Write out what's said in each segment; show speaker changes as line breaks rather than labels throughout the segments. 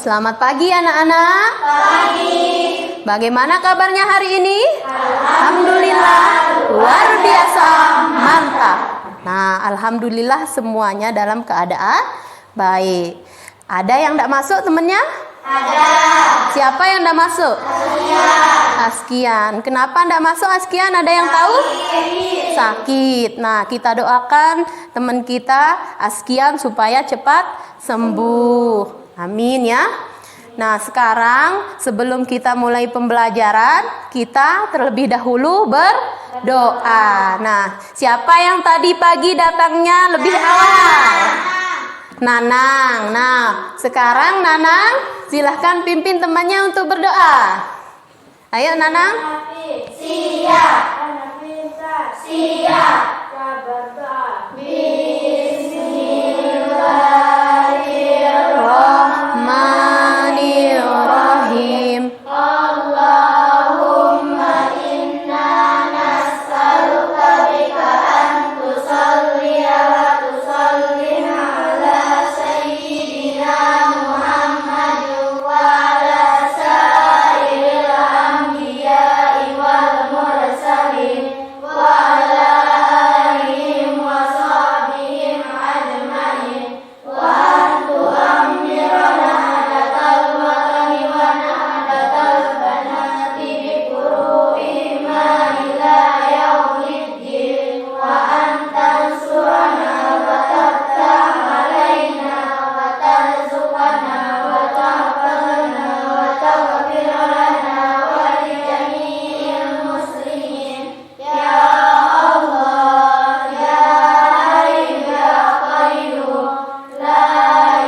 Selamat pagi anak-anak.
Pagi.
Bagaimana kabarnya hari ini? Alhamdulillah, luar biasa, mantap. Nah, alhamdulillah semuanya dalam keadaan baik. Ada yang tidak masuk temennya?
Ada.
Siapa yang tidak masuk? Askian. Kenapa tidak masuk Askian? Ada yang tahu? Sakit. Nah, kita doakan teman kita Askian supaya cepat sembuh. Amin ya. Nah, sekarang sebelum kita mulai pembelajaran, kita terlebih dahulu berdoa. Nah, siapa yang tadi pagi datangnya lebih awal? Nanang. Nah, sekarang Nanang silahkan pimpin temannya untuk berdoa. Ayo Nanang.
Siap. Siap.
Bismillahirrahmanirrahim.
Allahumma inna nas'aluka bika an tusalliya wa tusallim ala sayyidina Muhammad wa ala sa'iril anbiya'i wal mursalin wa ala alihim wa sahbihim ajma'in wa an tu'ammirana hadatal watani wa nahdatal banati bi furu'ihima ila yaumiddin wa an tansurana wa taftah alaina wa tarzuqana wa tahfazna wa taghfir lana wa li jami'il muslimin ya Allah ya Hayyu ya Qayyum la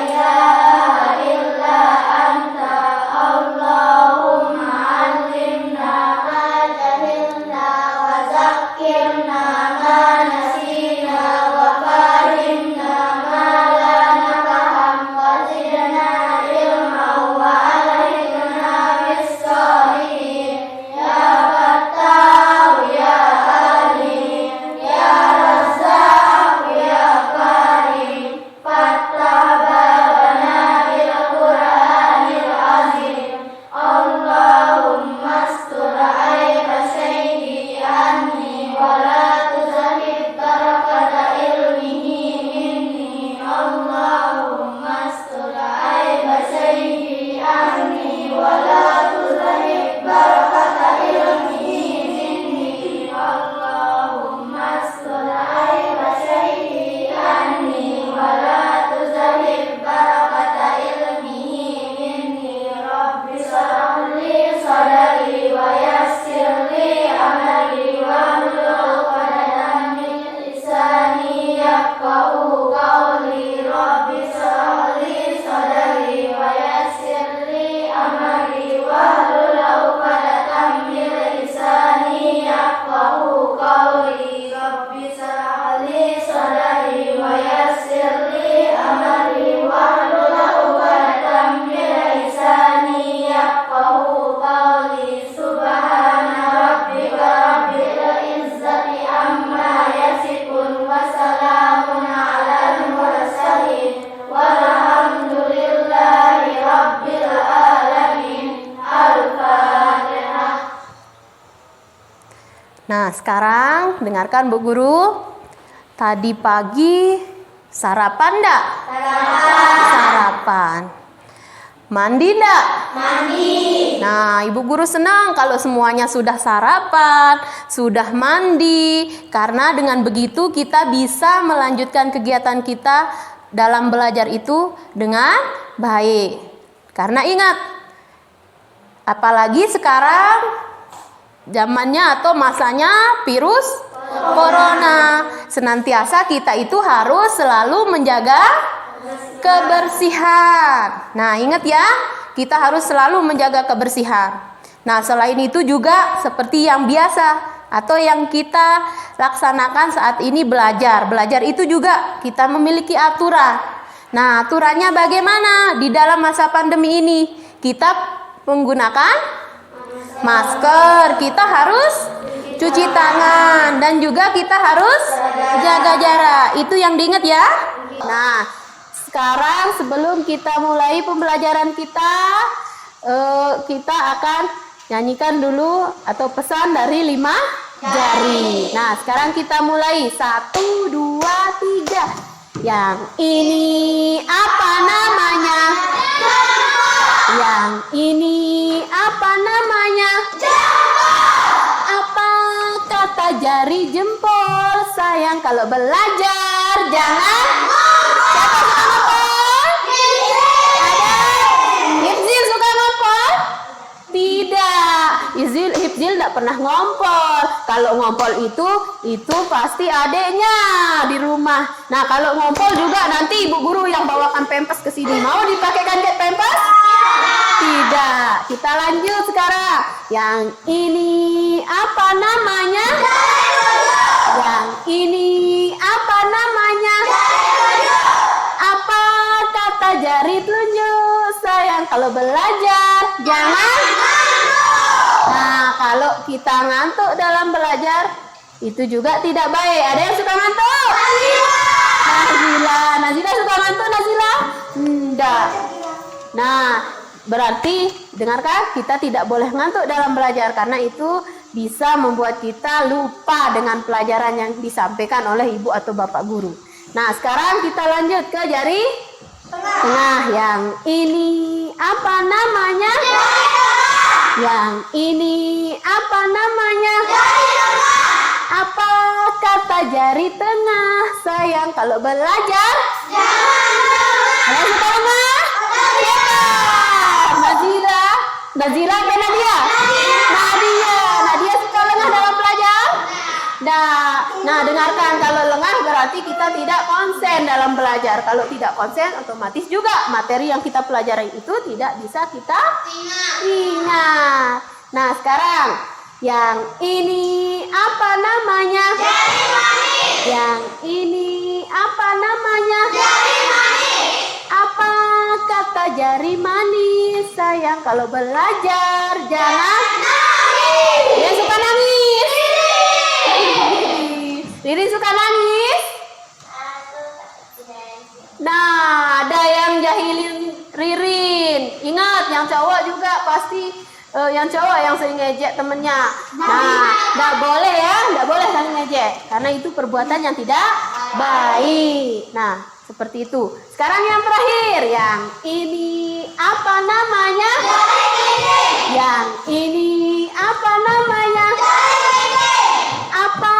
ilaha illa anta Allahumma 'allimna ma jahilna wa zakkirna ma nasina wa fahimna ma la nafham wa zidna ilman wa alhiqna bis-shalihin ya Fattah ya Alim ya Razzaq ya Karim fattah babana bil Qur'anil azim Allahumma astur aiba sayyidi anni wa la tuzahid barakata ilmihi minni Allahumma astur aiba sayyidi anni wa la tuzahid barakata ilmihi minni Allahumma astur aiba sayyidi anni wa la tuzahid barakata ilmihi minni Rabbi shrah li sadri wa yassir li amri wa hlul 'uqdatam min lisani yafqahu qawli Rabbi shrah li sadri wa yassir li amri wa hlul 'uqdatam min lisani yafqahu qawli Rabbi shrah li sadri wa yassir li amri wa hlul 'uqdatam min lisani yafqahu qawli subhana rabbika rabbil izzati amma yasifun wa salamun 'alal mursalin walhamdulillahi rabbil alamin. Al-Fatihah.
Nah, sekarang dengarkan Bu Guru. Tadi pagi sarapan enggak? Sarapan. Mandi enggak?
Mandi.
Nah, Ibu Guru senang kalau semuanya sudah sarapan, sudah mandi. Karena dengan begitu kita bisa melanjutkan kegiatan kita dalam belajar itu dengan baik. Karena ingat, apalagi sekarang zamannya atau masanya virus corona. Senantiasa kita itu harus selalu menjaga kebersihan. Nah, ingat ya, kita harus selalu menjaga kebersihan. Nah, selain itu juga seperti yang biasa atau yang kita laksanakan saat ini belajar. Belajar itu juga kita memiliki aturan. Nah, aturannya bagaimana di dalam masa pandemi ini? Kita menggunakan masker, kita harus cuci tangan, dan juga kita harus jaga jarak. Itu yang diingat ya. Nah, sekarang sebelum kita mulai pembelajaran kita akan nyanyikan dulu atau pesan dari 5 jari. Nah, sekarang kita mulai. 1, 2, 3. Yang ini apa namanya? Yang ini apa namanya? Apa kata jari jempol? Sayang kalau belajar jangan. Siapa suka ngompol? Ada? Hifzil suka ngompol? Tidak. Hifzil tidak pernah ngompol. Kalau ngompol itu pasti adeknya di rumah. Nah, kalau ngompol juga nanti ibu guru yang bawakan pempes ke sini. Mau dipakaikan pempes? Tidak. Kita lanjut sekarang. Yang ini apa namanya? Yang ini apa namanya? Apa kata jari telunjuk? Sayang kalau belajar jangan. Nah, kalau kita ngantuk dalam belajar itu juga tidak baik. Ada yang suka ngantuk? Nazila suka ngantuk, Nazila? Enggak. Nah, berarti dengarkan, kita tidak boleh ngantuk dalam belajar karena itu bisa membuat kita lupa dengan pelajaran yang disampaikan oleh ibu atau bapak guru. Nah, sekarang kita lanjut ke jari tengah. Yang ini apa namanya? Yang ini apa namanya? Apa kata jari tengah? Sayang kalau belajar ada yang suka lengah? Siapa? Nazila apa Nadia? Nadia suka lengah dalam belajar? Nah, dengarkan, kalau lengah berarti kita tidak konsen dalam belajar. Kalau tidak konsen, otomatis juga materi yang kita pelajari itu tidak bisa kita ingat. Nah, sekarang yang ini apa namanya? Jari manis. Yang ini apa namanya? Jari manis. Apa kata jari manis? Sayang kalau belajar jangan nangis. Yang suka nangis? Riri suka nangis? Nah, ada yang jahilin Ririn. Ingat, yang cowok juga pasti yang cowok yang sering ngejek temennya. Nah, nggak boleh ya, nggak boleh saling ngejek karena itu perbuatan yang tidak baik. Nah, seperti itu. Sekarang yang terakhir, yang ini apa namanya? Yang ini apa namanya? Apa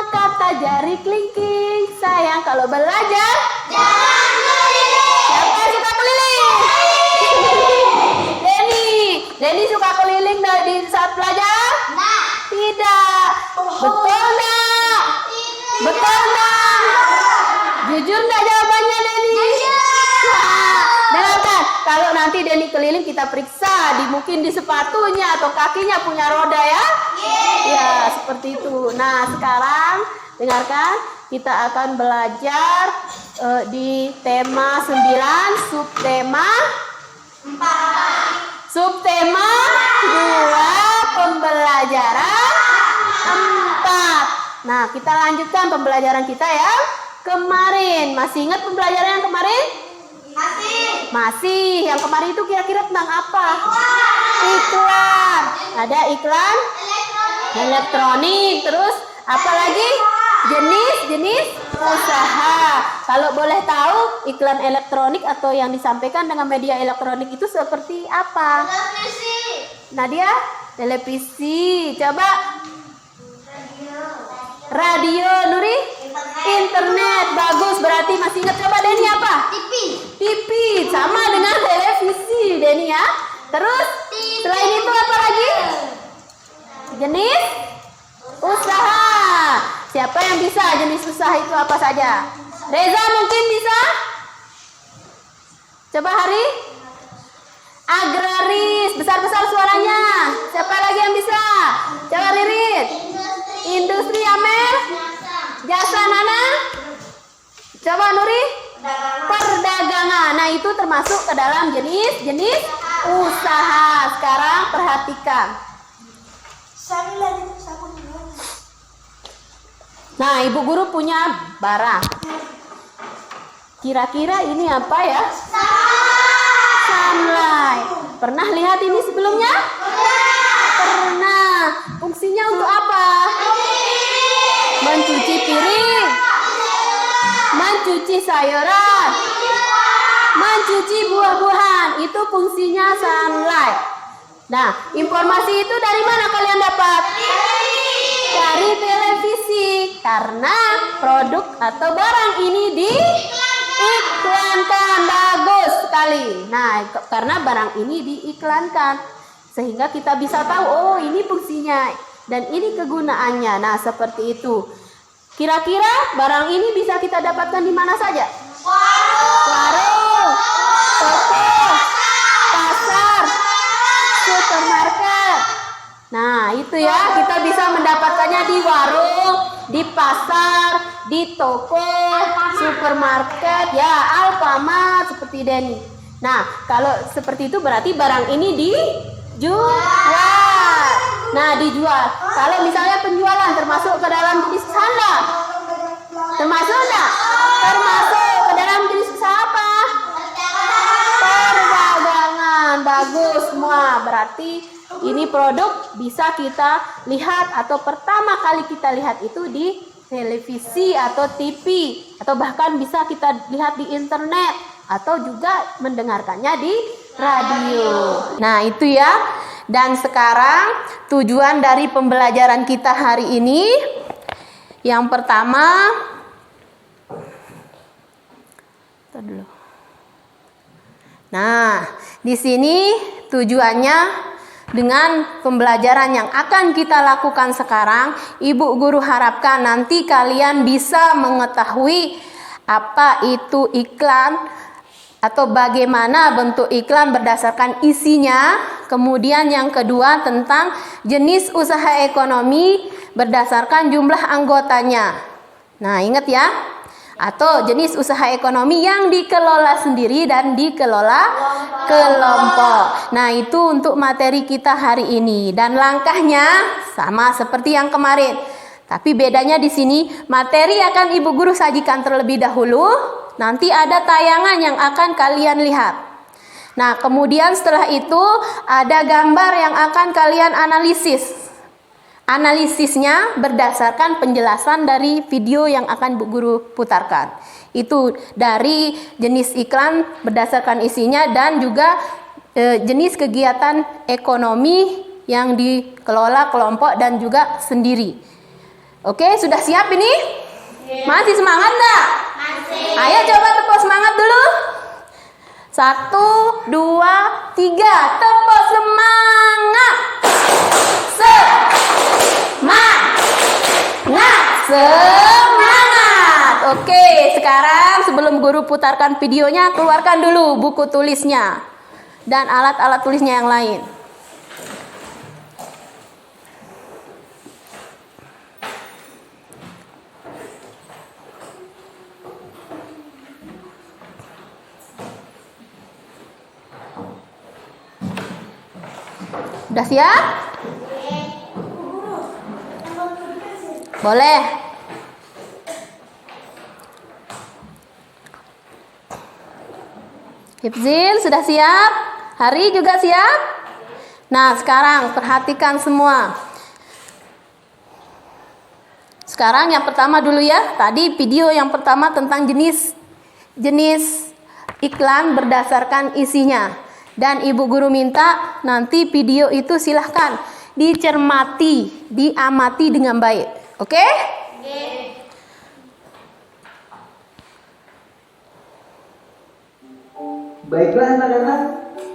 kata jari kelingking? Sayang kalau belajar jangan keliling. Siapa suka keliling? Denny suka keliling di saat belajar? Tidak. Betul enggak? Betul enggak? Jujur enggak jawabannya, Denny? Dengarkan, kalau nanti Denny keliling kita periksa mungkin di sepatunya atau kakinya punya roda ya? Ya, seperti itu. Nah, sekarang dengarkan, kita akan belajar di tema 9, subtema 4. Subtema 2, pembelajaran 4. Nah, kita lanjutkan pembelajaran kita yang kemarin. Masih ingat pembelajaran yang kemarin? Masih. Yang kemarin itu kira-kira tentang apa? Iklan. Ada iklan elektronik. Terus apa lagi? Jenis usaha. Kalau boleh tahu, iklan elektronik atau yang disampaikan dengan media elektronik itu seperti apa? Televisi. Nadia? Televisi. Coba. Radio. Nuri? Internet. Bagus. Berarti masih ingat. Coba Denny apa? TV. Sama dengan televisi Denny ya. Terus selain itu apa lagi? Jenis usaha. Siapa yang bisa jenis usaha itu apa saja? Reza mungkin bisa? Coba Hari? Agraris. Besar-besar suaranya. Siapa lagi yang bisa? Coba Ririn. Industri Amer. Jasa Nana. Coba Nuri. perdagangan. Nah, itu termasuk ke dalam jenis usaha. Sekarang perhatikan. Nah, ibu guru punya barang. Kira-kira ini apa ya? Sunlight. Pernah lihat ini sebelumnya? Pernah. Fungsinya untuk apa? Mencuci piring, mencuci sayuran, mencuci buah-buahan. Itu fungsinya sunlight. Nah, informasi itu dari mana kalian dapat? Dari televisi. Karena produk atau barang ini diiklankan. Bagus sekali. Nah, karena barang ini diiklankan, sehingga kita bisa tahu, oh ini fungsinya dan ini kegunaannya. Nah, seperti itu. Kira-kira barang ini bisa kita dapatkan di mana saja? Warung, toko, pasar, supermarket. Nah, itu ya, kita bisa mendapatkannya di warung, di pasar, di toko, supermarket, ya, Alfamart, seperti Denny. Nah, kalau seperti itu berarti barang ini dijual. Nah, dijual. Kalau misalnya penjualan termasuk ke dalam jenis usaha, termasuk enggak? Termasuk ke dalam jenis usaha apa? Perdagangan. Bagus semua. Berarti ini produk bisa kita lihat atau pertama kali kita lihat itu di televisi atau TV, atau bahkan bisa kita lihat di internet atau juga mendengarkannya di radio. Nah, itu ya. Dan sekarang tujuan dari pembelajaran kita hari ini, yang pertama, nah, di sini tujuannya dengan pembelajaran yang akan kita lakukan sekarang, Ibu Guru harapkan nanti kalian bisa mengetahui apa itu iklan atau bagaimana bentuk iklan berdasarkan isinya. Kemudian yang kedua tentang jenis usaha ekonomi berdasarkan jumlah anggotanya. Nah, ingat ya. Atau jenis usaha ekonomi yang dikelola sendiri dan dikelola kelompok. Nah, itu untuk materi kita hari ini. Dan langkahnya sama seperti yang kemarin. Tapi bedanya di sini, materi akan Ibu Guru sajikan terlebih dahulu. Nanti ada tayangan yang akan kalian lihat. Nah, kemudian setelah itu ada gambar yang akan kalian analisis. Analisisnya berdasarkan penjelasan dari video yang akan Bu Guru putarkan. Itu dari jenis iklan berdasarkan isinya dan juga jenis kegiatan ekonomi yang dikelola kelompok dan juga sendiri. Oke, sudah siap ini? Masih semangat enggak? Masih. Ayo coba tepuk semangat dulu. 1, 2, 3. Tepuk semangat. Semangat. Oke, sekarang sebelum guru putarkan videonya, keluarkan dulu buku tulisnya dan alat-alat tulisnya yang lain. Udah siap? Boleh. Hifzil sudah siap? Hari juga siap? Nah, sekarang perhatikan semua. Sekarang yang pertama dulu ya. Tadi video yang pertama tentang jenis iklan berdasarkan isinya. Dan Ibu Guru minta nanti video itu silahkan dicermati, diamati dengan baik. Oke?
Baiklah anak-anak,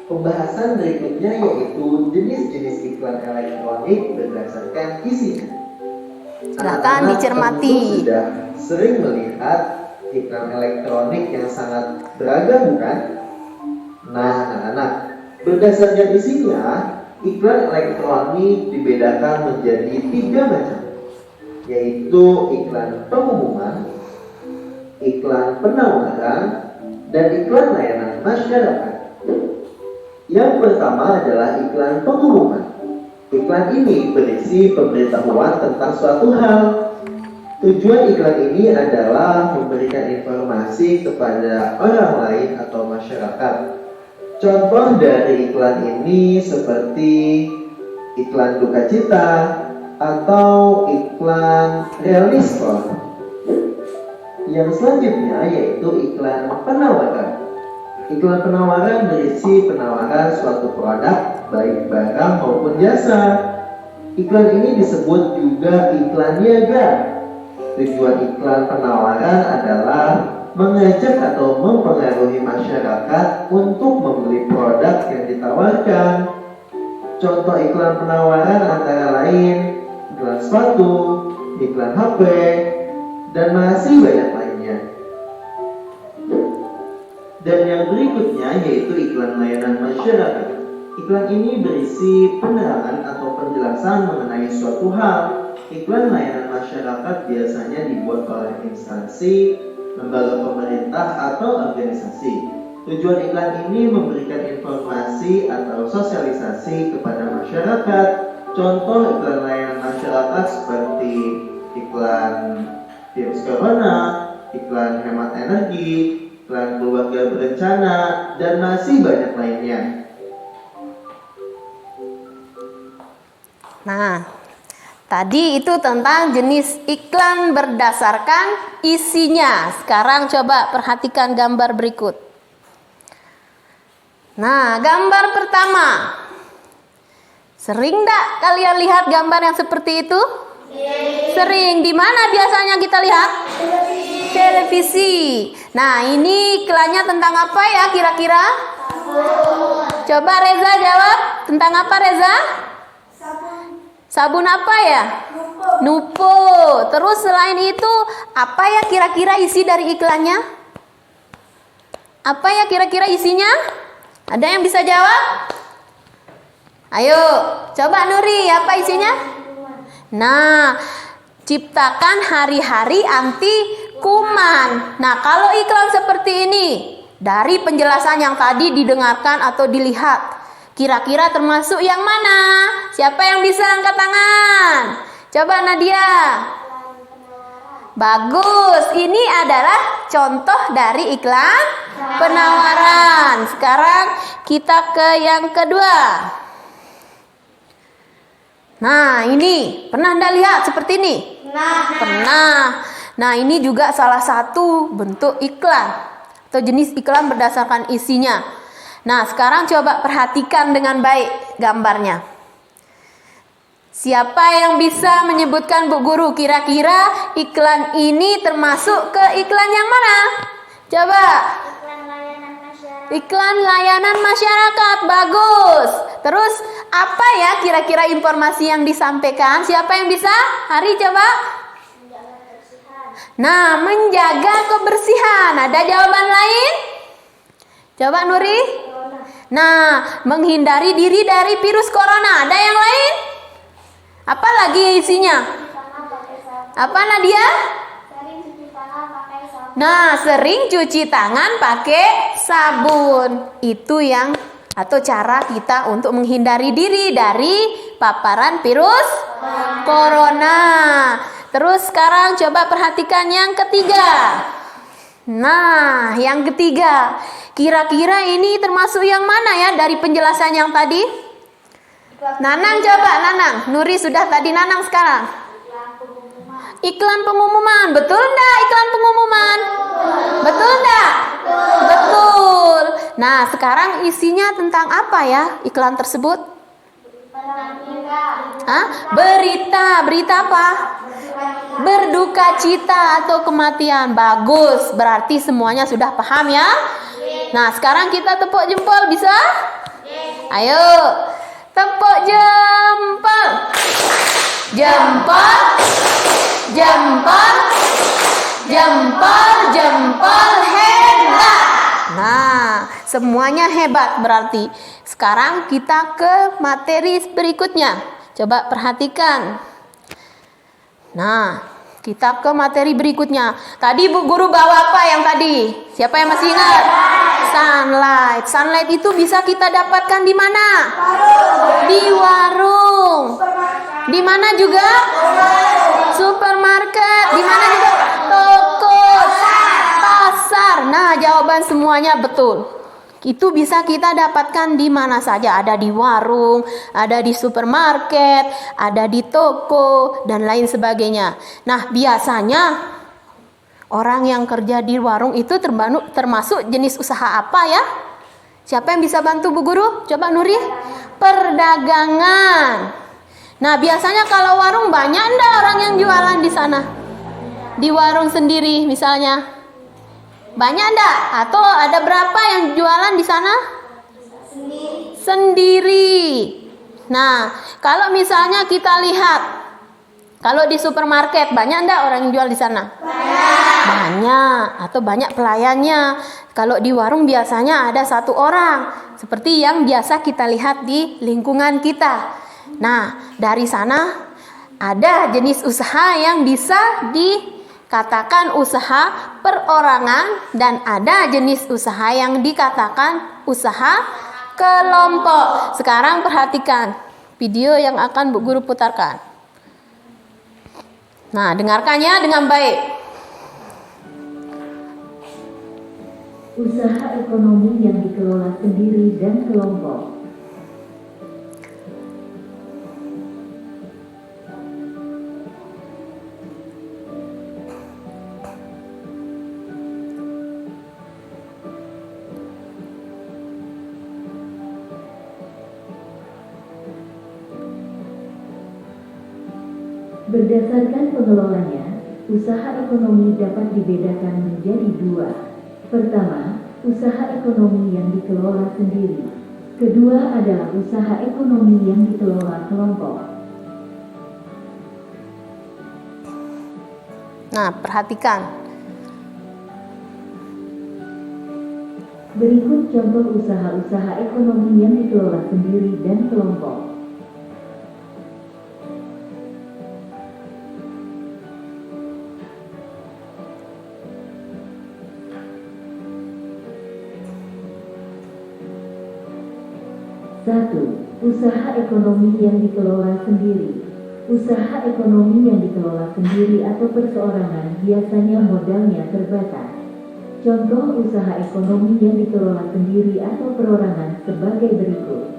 pembahasan berikutnya yaitu jenis-jenis iklan elektronik berdasarkan isinya.
Silakan dicermati.
Tentu sudah sering melihat iklan elektronik yang sangat beragam, bukan? Nah, anak-anak, berdasarkan isinya, iklan elektronik dibedakan menjadi 3 macam, yaitu iklan pengumuman, iklan penawaran, dan iklan layanan masyarakat. Yang pertama adalah iklan pengumuman. Iklan ini berisi pemberitahuan tentang suatu hal. Tujuan iklan ini adalah memberikan informasi kepada orang lain atau masyarakat. Contoh dari iklan ini seperti iklan duka cita atau iklan realiskon. Yang selanjutnya yaitu iklan penawaran. Iklan penawaran berisi penawaran suatu produk, baik barang maupun jasa. Iklan ini disebut juga iklan niaga. Tujuan iklan penawaran adalah mengajak atau mempengaruhi masyarakat untuk membeli produk yang ditawarkan. Contoh iklan penawaran antara lain iklan sepatu, iklan HP, dan masih banyak lainnya. Dan yang berikutnya yaitu iklan layanan masyarakat. Iklan ini berisi penerangan atau penjelasan mengenai suatu hal. Iklan layanan masyarakat biasanya dibuat oleh instansi, lembaga pemerintah, atau organisasi. Tujuan iklan ini memberikan informasi atau sosialisasi kepada masyarakat. Contoh iklan layanan masyarakat seperti iklan virus corona, iklan hemat energi, iklan keluarga berencana, dan masih banyak lainnya.
Nah, tadi itu tentang jenis iklan berdasarkan isinya. Sekarang coba perhatikan gambar berikut. Nah, gambar pertama. Sering enggak kalian lihat gambar yang seperti itu? Sering. Di mana biasanya kita lihat? Televisi. Nah, ini iklannya tentang apa ya kira-kira? Coba Reza jawab. Tentang apa Reza? Sabun apa ya? Nupo. Terus selain itu, apa ya kira-kira isi dari iklannya? Apa ya kira-kira isinya? Ada yang bisa jawab? Ayo, coba Nuri, apa isinya? Nah, ciptakan hari-hari anti kuman. Nah, kalau iklan seperti ini, dari penjelasan yang tadi didengarkan atau dilihat, kira-kira termasuk yang mana? Siapa yang bisa angkat tangan? Coba Nadia. Bagus, ini adalah contoh dari iklan penawaran. Sekarang kita ke yang kedua. Nah, ini pernah Anda lihat seperti ini? Pernah. Nah, ini juga salah satu bentuk iklan atau jenis iklan berdasarkan isinya. Nah, sekarang coba perhatikan dengan baik gambarnya. Siapa yang bisa menyebutkan Bu Guru kira-kira iklan ini termasuk ke iklan yang mana? Coba. Iklan layanan masyarakat. Bagus. Terus apa ya kira-kira informasi yang disampaikan? Siapa yang bisa? Hari coba. Nah, menjaga kebersihan. Ada jawaban lain? Coba Nuri. Nah, menghindari diri dari virus corona. Ada yang lain? Apa lagi isinya? Apa Nadia? Nah, sering cuci tangan pakai sabun. Itu yang atau cara kita untuk menghindari diri dari paparan virus corona. Terus sekarang coba perhatikan yang ketiga. Nah, yang ketiga, kira-kira ini termasuk yang mana ya dari penjelasan yang tadi? Nanang coba, Nanang. Nuri sudah tadi, Nanang sekarang. Iklan pengumuman. Betul enggak iklan pengumuman? Betul enggak? Betul. Nah, sekarang isinya tentang apa ya iklan tersebut? Berita. Berita apa? Berduka cita atau kematian. Bagus. Berarti semuanya sudah paham ya? Nah, sekarang kita tepuk jempol bisa? Ayo. Tepuk jempol. Jempol. Jempol. Jempol. Jempol hebat. Nah, semuanya hebat berarti. Sekarang kita ke materi berikutnya. Coba perhatikan. Nah, Kita ke materi berikutnya. Tadi Bu Guru bawa apa yang tadi? Siapa yang masih ingat? Sunlight. Sunlight itu bisa kita dapatkan di mana? Di warung. Di mana juga? Supermarket. Di mana juga? Toko. Pasar. Nah, jawaban semuanya betul. Itu bisa kita dapatkan di mana saja. Ada di warung, ada di supermarket, ada di toko, dan lain sebagainya. Nah, biasanya orang yang kerja di warung itu termasuk jenis usaha apa ya? Siapa yang bisa bantu Bu Guru? Coba Nuri. Perdagangan. Nah, biasanya kalau warung banyak enggak orang yang jualan di sana? Di warung sendiri misalnya. Banyak enggak? Atau ada berapa yang jualan di sana? Sendiri. Nah, kalau misalnya kita lihat, kalau di supermarket banyak enggak orang yang jual di sana? Banyak. Atau banyak pelayannya. Kalau di warung biasanya ada 1 orang, seperti yang biasa kita lihat di lingkungan kita. Nah, dari sana ada jenis usaha yang bisa dikatakan usaha perorangan dan ada jenis usaha yang dikatakan usaha kelompok. Sekarang perhatikan video yang akan Bu Guru putarkan. Nah, dengarkannya dengan baik.
Usaha ekonomi yang dikelola sendiri dan kelompok. Berdasarkan pengelolanya, usaha ekonomi dapat dibedakan menjadi 2. Pertama, usaha ekonomi yang dikelola sendiri. Kedua adalah usaha ekonomi yang dikelola kelompok.
Nah, perhatikan.
Berikut contoh usaha-usaha ekonomi yang dikelola sendiri dan kelompok. Satu, usaha ekonomi yang dikelola sendiri. Usaha ekonomi yang dikelola sendiri atau perseorangan biasanya modalnya terbatas. Contoh usaha ekonomi yang dikelola sendiri atau perorangan sebagai berikut.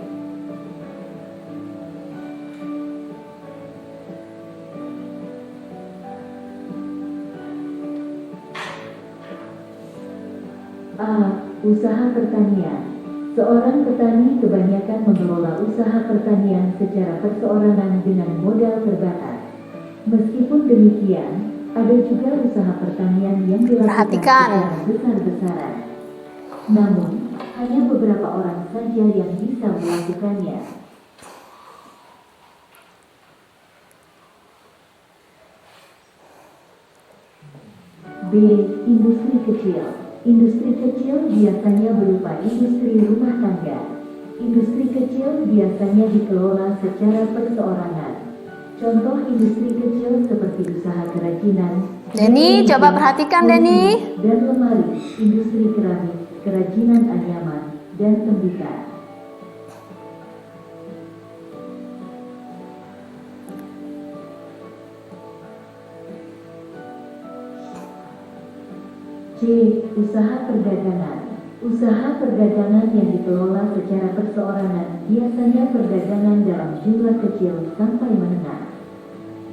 A. Usaha pertanian. Seorang petani kebanyakan mengelola usaha pertanian secara perseorangan dengan modal terbatas. Meskipun demikian, ada juga usaha pertanian yang dilakukan secara besar-besaran. Namun, hanya beberapa orang saja yang bisa melakukannya. B. Industri kecil. Industri kecil biasanya berupa industri rumah tangga. Industri kecil biasanya dikelola secara perseorangan. Contoh industri kecil seperti usaha kerajinan.
Denny, coba perhatikan Denny.
Dan lemari, industri keramik, kerajinan anyaman, dan tembikar. C. Usaha perdagangan. Usaha perdagangan yang dikelola secara perseorangan biasanya perdagangan dalam jumlah kecil sampai menengah.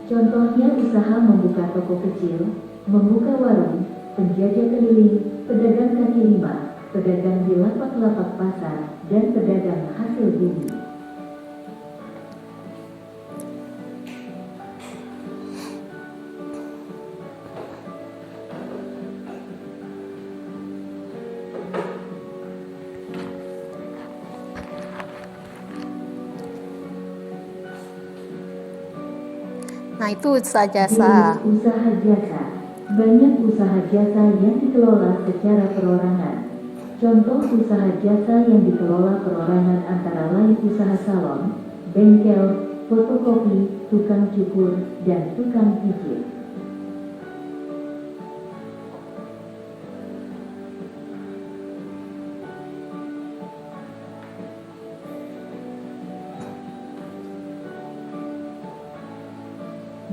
Contohnya usaha membuka toko kecil, membuka warung, penjajah keliling, pedagang kaki lima, pedagang di lapak-lapak pasar, dan pedagang hasil bumi.
Nah, itu usaha jasa.
Usaha jasa. Banyak usaha jasa yang dikelola secara perorangan. Contoh usaha jasa yang dikelola perorangan antara lain usaha salon, bengkel, fotokopi, tukang cukur, dan tukang pijit.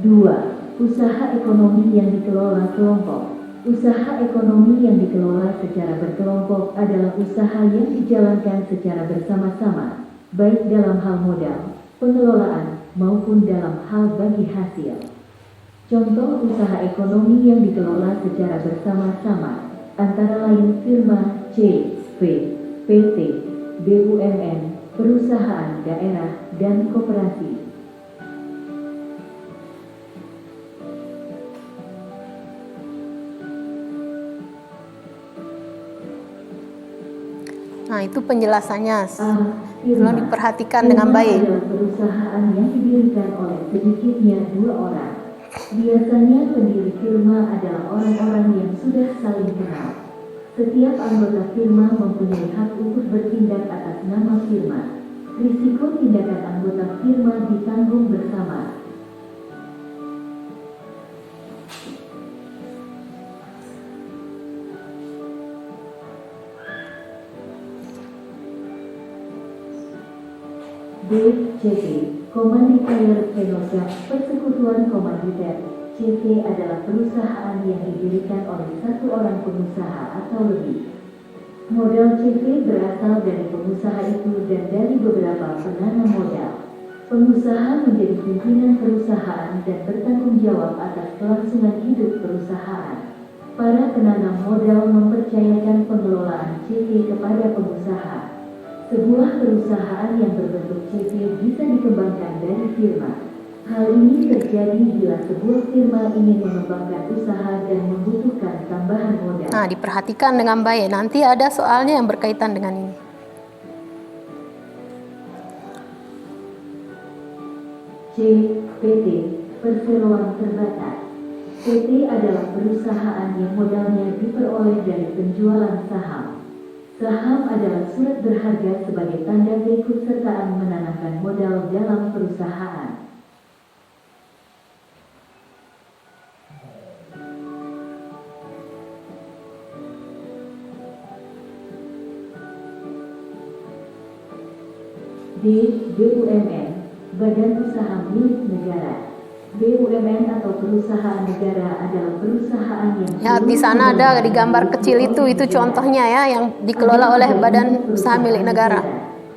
2. Usaha ekonomi yang dikelola kelompok. Usaha ekonomi yang dikelola secara berkelompok adalah usaha yang dijalankan secara bersama-sama, baik dalam hal modal, pengelolaan, maupun dalam hal bagi hasil. Contoh usaha ekonomi yang dikelola secara bersama-sama antara lain firma, CV, PT, BUMN, perusahaan daerah, dan koperasi.
Nah, itu penjelasannya.
Firma.
Belum diperhatikan dengan
Firma
baik.
adalah perusahaan yang didirikan oleh sedikitnya 2 orang. Biasanya pendiri firma adalah orang-orang yang sudah saling kenal. Setiap anggota firma mempunyai hak untuk bertindak atas nama firma. Risiko tindakan anggota firma ditanggung bersama. CV, Komanditer Fellowship, Persekutuan Komanditer. CV adalah perusahaan yang didirikan oleh satu orang pengusaha atau lebih. Modal CV berasal dari pengusaha itu dan dari beberapa penanam modal. Pengusaha menjadi pimpinan perusahaan dan bertanggung jawab atas kelangsungan hidup perusahaan. Para penanam modal mempercayakan pengelolaan CV kepada pengusaha. Sebuah perusahaan yang berbentuk CV bisa dikembangkan dari firma. Hal ini terjadi bila sebuah firma ingin mengembangkan usaha dan membutuhkan tambahan modal.
Nah, diperhatikan dengan baik. Nanti ada soalnya yang berkaitan dengan ini.
PT, perseroan terbatas. PT adalah perusahaan yang modalnya diperoleh dari penjualan saham. Saham adalah surat berharga sebagai tanda keikutsertaan menanamkan modal dalam perusahaan. BUMN, Badan Usaha Milik Negara. BUMN atau perusahaan negara adalah perusahaan yang
Ya, di sana ada di gambar kecil itu contohnya ya yang dikelola oleh Badan Usaha Milik Negara.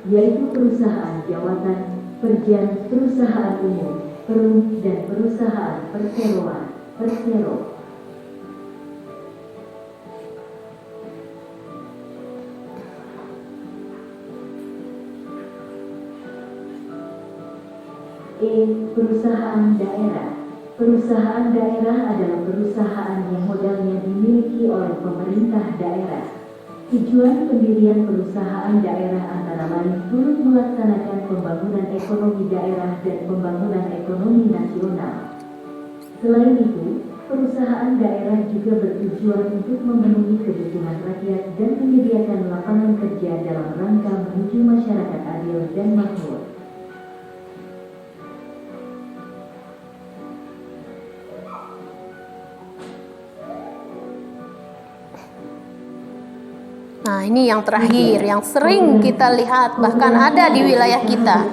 Yaitu perusahaan jawatan, perjan, perusahaan umum, perum, dan perusahaan perseroan, persero. Perusahaan daerah. Perusahaan daerah adalah perusahaan yang modalnya dimiliki oleh pemerintah daerah. Tujuan pendirian perusahaan daerah antara lain turut melaksanakan pembangunan ekonomi daerah dan pembangunan ekonomi nasional. Selain itu, perusahaan daerah juga bertujuan untuk memenuhi kebutuhan rakyat dan menyediakan lapangan kerja dalam rangka menuju masyarakat adil dan makmur.
Nah, ini yang terakhir, yang sering kita lihat, bahkan ada di wilayah kita.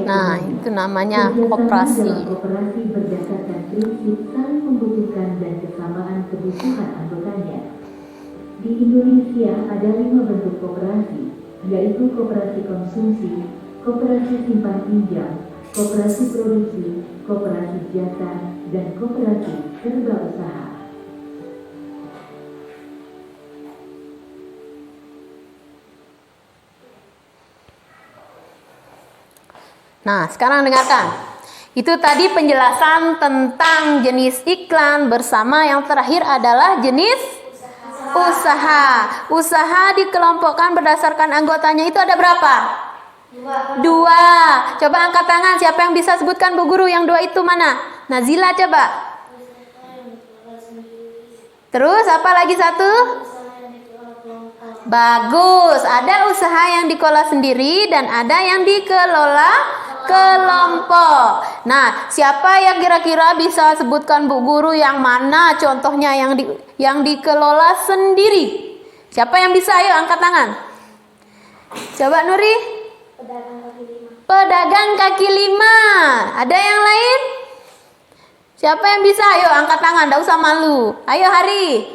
Nah, itu namanya koperasi.
Koperasi berdasarkan prinsip saling membutuhkan dan kesamaan kebutuhan anggotanya. Di Indonesia ada 5 bentuk koperasi, yaitu koperasi konsumsi, koperasi simpan pinjam, koperasi produksi, koperasi jasa, dan koperasi serba usaha.
Nah, sekarang dengarkan. Itu tadi penjelasan tentang jenis iklan bersama yang terakhir adalah jenis usaha. Usaha dikelompokkan berdasarkan anggotanya itu ada berapa? 2. Coba angkat tangan siapa yang bisa sebutkan Bu Guru yang 2 itu mana? Nazila coba. Terus apa lagi satu? Bagus. Ada usaha yang dikelola sendiri dan ada yang dikelola kelompok. Nah, siapa yang kira-kira bisa sebutkan Bu Guru yang mana contohnya yang dikelola sendiri? Siapa yang bisa? Ayo angkat tangan. Coba Nuri.
Pedagang kaki lima.
Pedagang kaki lima. Ada yang lain? Siapa yang bisa? Ayo angkat tangan, enggak usah malu. Ayo Hari.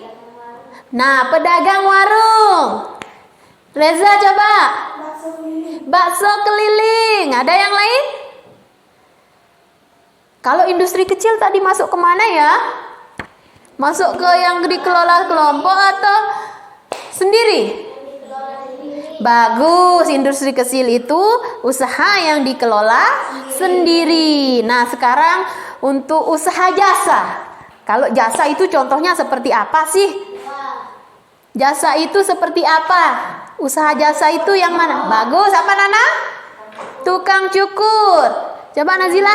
Nah, pedagang warung. Reza coba. Bakso keliling. Ada yang lain? Kalau industri kecil tadi masuk kemana ya? Masuk ke yang dikelola kelompok atau sendiri? Bagus, industri kecil itu usaha yang dikelola sendiri. Nah, sekarang untuk usaha jasa. Kalau jasa itu contohnya seperti apa sih? Jasa itu seperti apa? Usaha jasa itu yang mana? Bagus, apa Nana? Tukang cukur. Coba Nazila.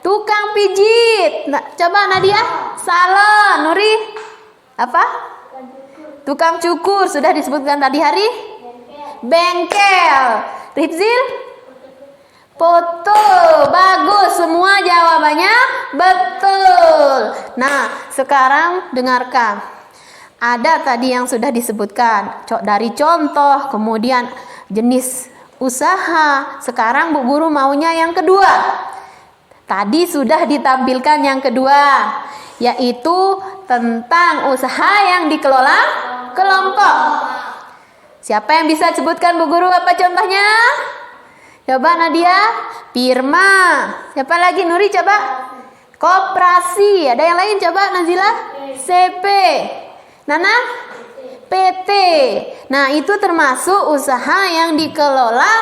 Tukang pijit. Nah, coba Nadia. Salon. Nuri. Apa? Tukang cukur. Sudah disebutkan tadi Hari? Bengkel. Rizil? Foto. Bagus, semua jawabannya betul. Nah, sekarang dengarkan. Ada tadi yang sudah disebutkan dari contoh, kemudian jenis usaha. Sekarang Bu Guru maunya yang kedua. Tadi sudah ditampilkan yang kedua, yaitu tentang usaha yang dikelola kelompok. Siapa yang bisa sebutkan Bu Guru apa contohnya? Coba Nadia. Firma. Siapa lagi? Nuri coba. Koperasi. Ada yang lain coba Nazila? CP. Nana? PT. Nah, itu termasuk usaha yang dikelola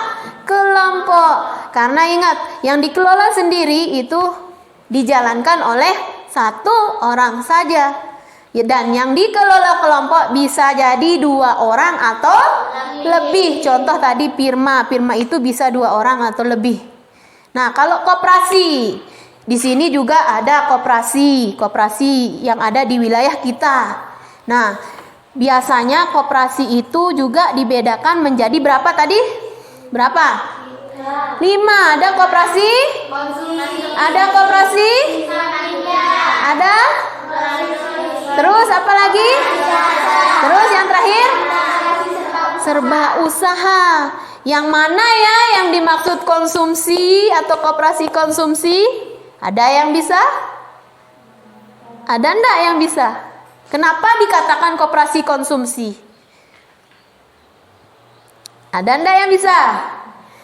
kelompok. Karena ingat, yang dikelola sendiri itu dijalankan oleh satu orang saja. Dan yang dikelola kelompok bisa jadi 2 orang atau lebih. Contoh tadi firma. Firma itu bisa 2 orang atau lebih. Nah, kalau koperasi, di sini juga ada koperasi yang ada di wilayah kita. Nah, biasanya koperasi itu juga dibedakan menjadi berapa tadi? Berapa? 5. Ada koperasi? Ada koperasi? Ada? Terus apa lagi? Terus yang terakhir? Serba usaha. Yang mana ya yang dimaksud konsumsi atau koperasi konsumsi? Ada yang bisa? Ada enggak yang bisa? Kenapa dikatakan koperasi konsumsi? Ada enggak yang bisa?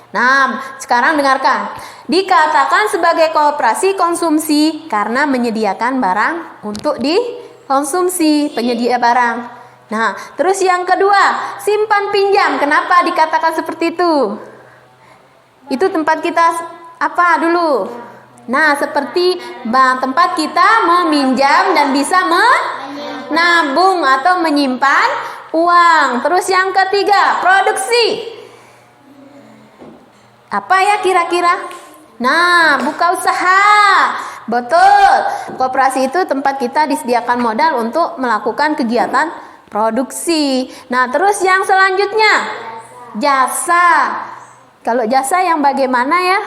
Nah, sekarang dengarkan. Dikatakan sebagai koperasi konsumsi karena menyediakan barang untuk dikonsumsi, penyedia barang. Nah, terus yang kedua, simpan pinjam. Kenapa dikatakan seperti itu? Itu tempat kita apa dulu? Nah, seperti bank, tempat kita meminjam dan bisa menabung atau menyimpan uang. Terus yang ketiga, produksi. Apa ya kira-kira? Nah, buka usaha. Betul. Koperasi itu tempat kita disediakan modal untuk melakukan kegiatan produksi. Nah, terus yang selanjutnya, jasa. Kalau jasa yang bagaimana ya?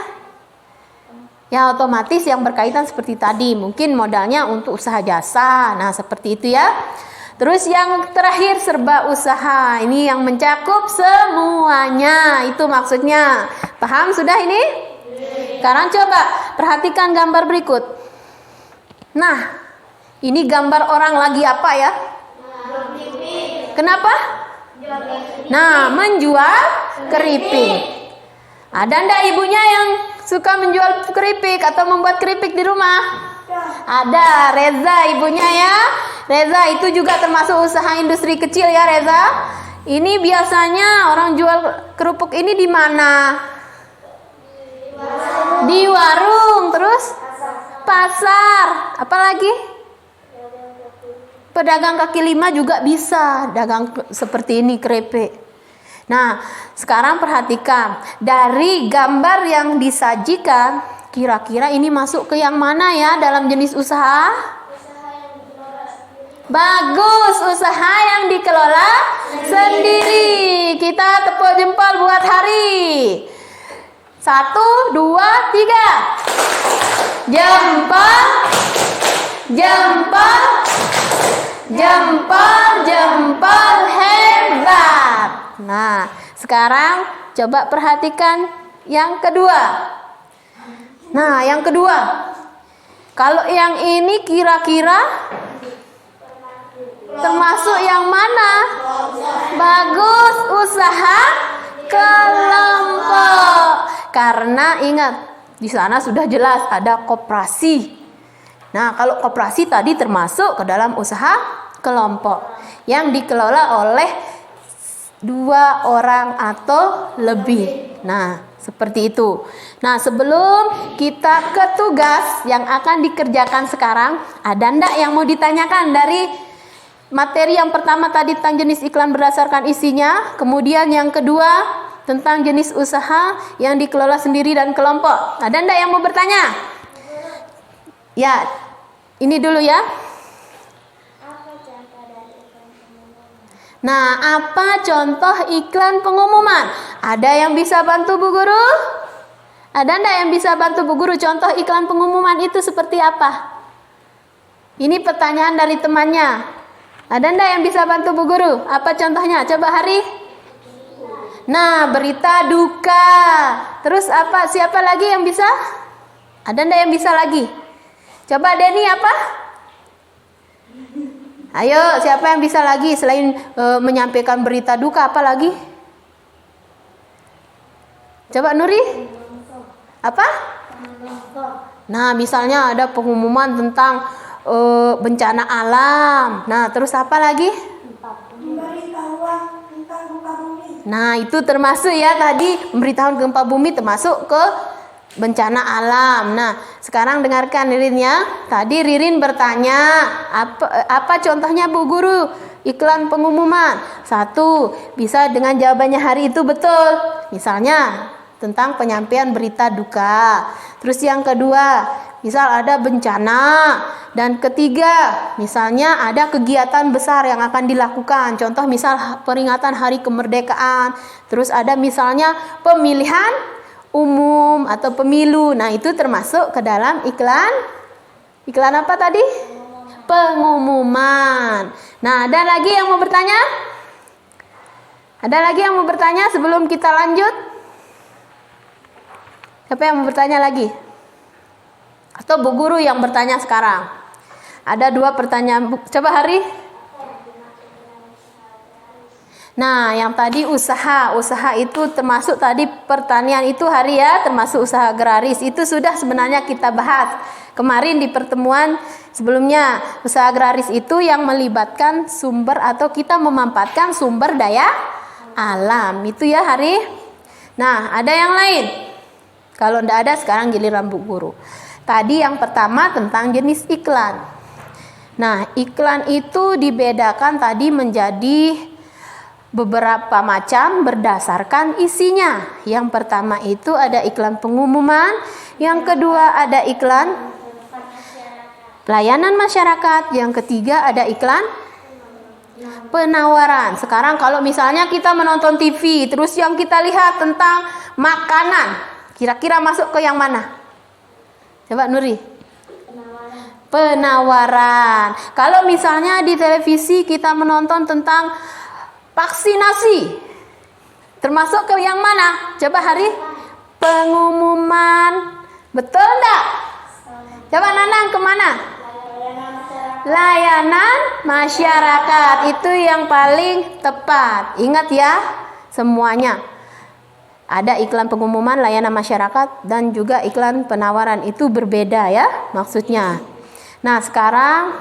Ya otomatis yang berkaitan seperti tadi. Mungkin modalnya untuk usaha jasa. Nah, seperti itu ya. Terus yang terakhir serba usaha. Ini yang mencakup semuanya. Itu maksudnya. Paham sudah ini? Sekarang coba perhatikan gambar berikut. Nah, ini gambar orang lagi apa ya? Kenapa? Nah, menjual keripik. Ada ndak ibunya yang suka menjual keripik atau membuat keripik di rumah? Ada, Reza ibunya ya. Reza itu juga termasuk usaha industri kecil ya Reza. Ini biasanya orang jual kerupuk ini di mana? Di warung, terus pasar. Apalagi? Pedagang kaki lima juga bisa dagang seperti ini keripik. Nah, sekarang perhatikan dari gambar yang disajikan, kira-kira ini masuk ke yang mana ya dalam jenis usaha? Bagus, usaha yang dikelola sendiri. Kita tepuk jempol buat Hari. 1, 2, 3. Jempol, jempol, jempol, jempol, hebat. Nah, sekarang coba perhatikan yang kedua. Nah, yang kedua. Kalau yang ini kira-kira termasuk yang mana? Bagus, usaha kelompok. Karena ingat, di sana sudah jelas ada koperasi. Nah, kalau koperasi tadi termasuk ke dalam usaha kelompok yang dikelola oleh 2 orang atau lebih. Nah, seperti itu. Nah, sebelum kita ke tugas yang akan dikerjakan sekarang, ada ndak yang mau ditanyakan dari materi yang pertama tadi tentang jenis iklan berdasarkan isinya, kemudian yang kedua tentang jenis usaha yang dikelola sendiri dan kelompok. Ada ndak yang mau bertanya? Ya, ini dulu ya. Nah, apa contoh iklan pengumuman? Ada yang bisa bantu Bu Guru? Ada ndak yang bisa bantu Bu Guru contoh iklan pengumuman itu seperti apa? Ini pertanyaan dari temannya. Ada ndak yang bisa bantu Bu Guru? Apa contohnya? Coba Hari. Nah, berita duka. Terus apa? Siapa lagi yang bisa? Ada ndak yang bisa lagi? Coba Denny apa? Ayo, siapa yang bisa lagi selain menyampaikan berita duka, apa lagi? Coba Nuri. Apa? Nah, misalnya ada pengumuman tentang bencana alam. Nah, terus apa lagi? Nah, itu termasuk ya tadi memberitahuan gempa bumi termasuk ke bencana alam. Nah, sekarang dengarkan Ririn ya. Tadi Ririn bertanya, apa contohnya Bu Guru? Iklan pengumuman. 1, bisa dengan jawabannya Hari itu betul. Misalnya tentang penyampaian berita duka. Terus yang kedua, misal ada bencana. Dan ketiga, misalnya ada kegiatan besar yang akan dilakukan. Contoh misal peringatan Hari Kemerdekaan. Terus ada misalnya pemilihan umum atau pemilu. Nah, itu termasuk ke dalam iklan apa tadi? Pengumuman. Nah, ada lagi yang mau bertanya? Ada lagi yang mau bertanya sebelum kita lanjut? Siapa yang mau bertanya lagi? Atau Bu Guru yang bertanya sekarang? Ada 2 pertanyaan. Coba Hari. Nah, yang tadi usaha itu termasuk tadi pertanian itu Hari ya, termasuk usaha agraris. Itu sudah sebenarnya kita bahas kemarin di pertemuan sebelumnya. Usaha agraris itu yang melibatkan sumber atau kita memanfaatkan sumber daya alam. Itu ya Hari. Nah, ada yang lain? Kalau tidak ada sekarang giliran Bu Guru. Tadi yang pertama tentang jenis iklan. Nah, iklan itu dibedakan tadi menjadi beberapa macam berdasarkan isinya. Yang pertama itu ada iklan pengumuman, yang kedua ada iklan layanan masyarakat, yang ketiga ada iklan penawaran. Sekarang kalau misalnya kita menonton TV, terus yang kita lihat tentang makanan, kira-kira masuk ke yang mana? Coba Nuri. Penawaran. Kalau misalnya di televisi kita menonton tentang vaksinasi, termasuk ke yang mana? Coba Hari. Pengumuman. Betul enggak? Coba Nanang kemana? Layanan masyarakat. Itu yang paling tepat. Ingat ya semuanya. Ada iklan pengumuman, layanan masyarakat, dan juga iklan penawaran. Itu berbeda ya maksudnya. Nah, sekarang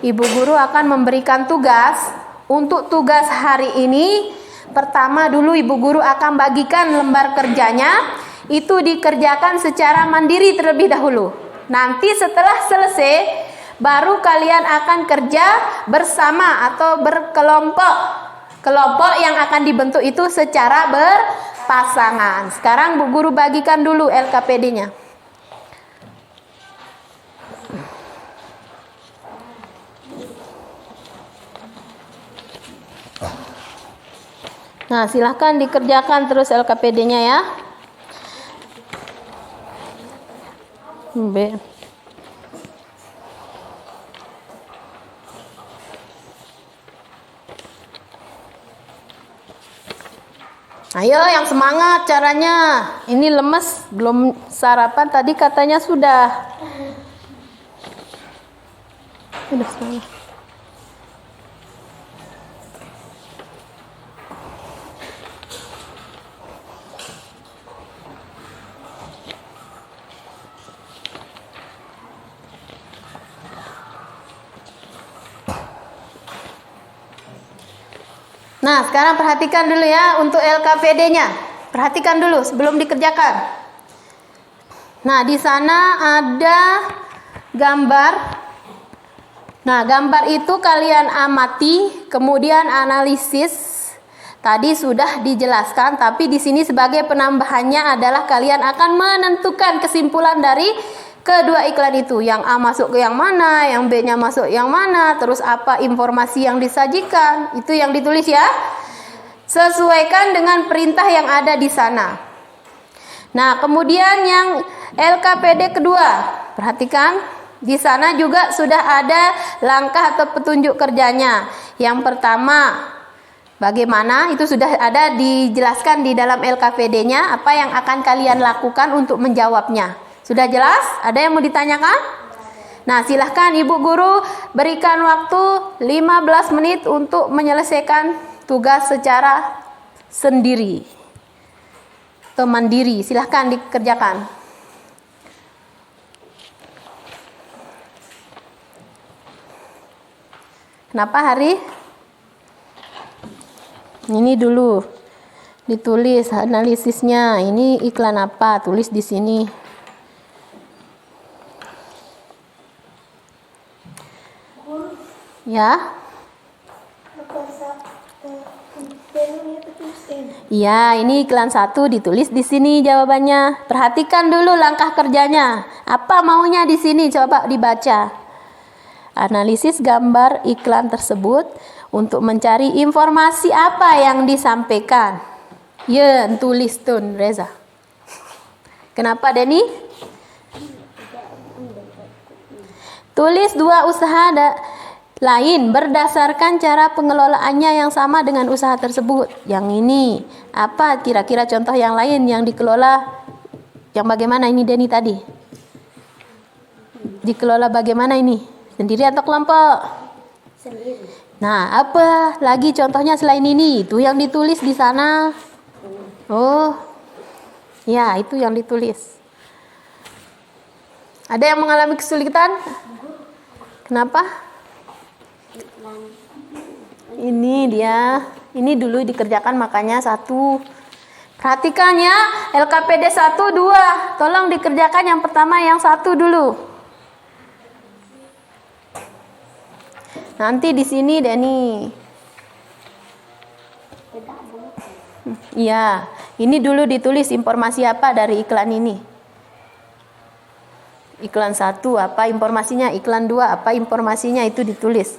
Ibu Guru akan memberikan tugas. Untuk tugas hari ini, pertama dulu Ibu Guru akan bagikan lembar kerjanya. Itu dikerjakan secara mandiri terlebih dahulu. Nanti setelah selesai, baru kalian akan kerja bersama atau berkelompok. Kelompok yang akan dibentuk itu secara berpasangan. Sekarang Bu Guru bagikan dulu LKPD-nya. Nah, silahkan dikerjakan terus LKPD-nya ya. B. Ayo yang semangat caranya. Ini lemes, belum sarapan tadi katanya sudah. Udah semuanya. Nah, sekarang perhatikan dulu ya untuk LKPD-nya. Perhatikan dulu sebelum dikerjakan. Nah, di sana ada gambar. Nah, gambar itu kalian amati, kemudian analisis. Tadi sudah dijelaskan, tapi di sini sebagai penambahannya adalah kalian akan menentukan kesimpulan dari kedua iklan itu. Yang A masuk ke yang mana, yang B-nya masuk yang mana, terus apa informasi yang disajikan. Itu yang ditulis ya. Sesuaikan dengan perintah yang ada di sana. Nah, kemudian yang LKPD kedua, perhatikan di sana juga sudah ada langkah atau petunjuk kerjanya. Yang pertama, bagaimana itu sudah ada dijelaskan di dalam LKPD-nya, apa yang akan kalian lakukan untuk menjawabnya. Sudah jelas? Ada yang mau ditanyakan? Nah, silahkan Ibu Guru berikan waktu 15 menit untuk menyelesaikan tugas secara sendiri atau mandiri. Silahkan dikerjakan. Kenapa Hari? Ini dulu ditulis analisisnya. Ini iklan apa? Tulis di sini. Ya? Ya, ini iklan 1 ditulis di sini jawabannya. Perhatikan dulu langkah kerjanya. Apa maunya di sini? Coba dibaca. Analisis gambar iklan tersebut untuk mencari informasi apa yang disampaikan. Ya, tulis Tun Reza. Kenapa Denny? Tulis 2 usaha lain berdasarkan cara pengelolaannya yang sama dengan usaha tersebut. Yang ini, apa kira-kira contoh yang lain yang dikelola? Yang bagaimana ini Denny tadi? Dikelola bagaimana ini? Sendiri atau kelompok?
Sendiri.
Nah, apa lagi contohnya selain ini? Itu yang ditulis di sana. Oh, ya itu yang ditulis. Ada yang mengalami kesulitan? Kenapa? Ini dia. Ini dulu dikerjakan makanya 1. Perhatikan ya, LKPD 1, 2. Tolong dikerjakan yang pertama yang 1 dulu. Nanti di sini Denny. Iya, ini dulu ditulis informasi apa dari iklan ini. Iklan 1 apa informasinya, iklan 2 apa informasinya, itu ditulis.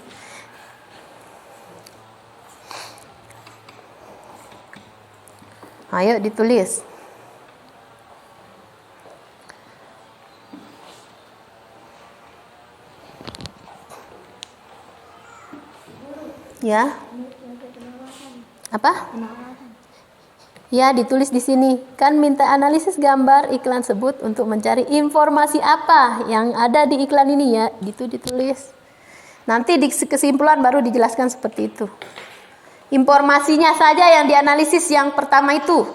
Ayo ditulis. Ya. Apa? Ya, ditulis di sini. Kan minta analisis gambar iklan sebut untuk mencari informasi apa yang ada di iklan ini ya. Gitu ditulis. Nanti di kesimpulan baru dijelaskan seperti itu. Informasinya saja yang dianalisis yang pertama itu.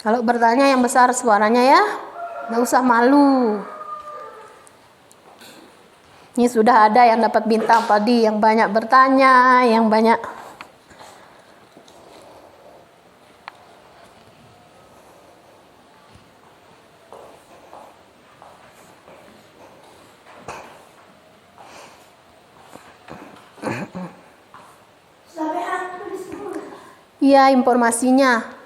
Kalau bertanya yang besar suaranya ya, nggak usah malu. Ini sudah ada yang dapat bintang tadi, yang banyak bertanya, yang banyak. Iya, informasinya.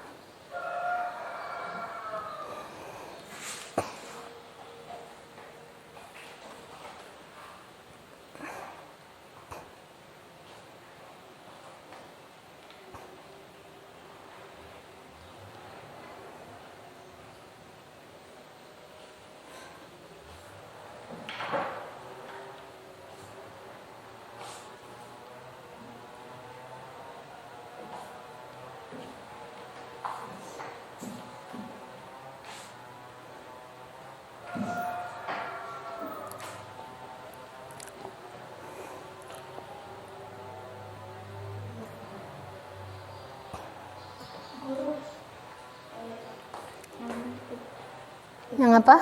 Yang apa?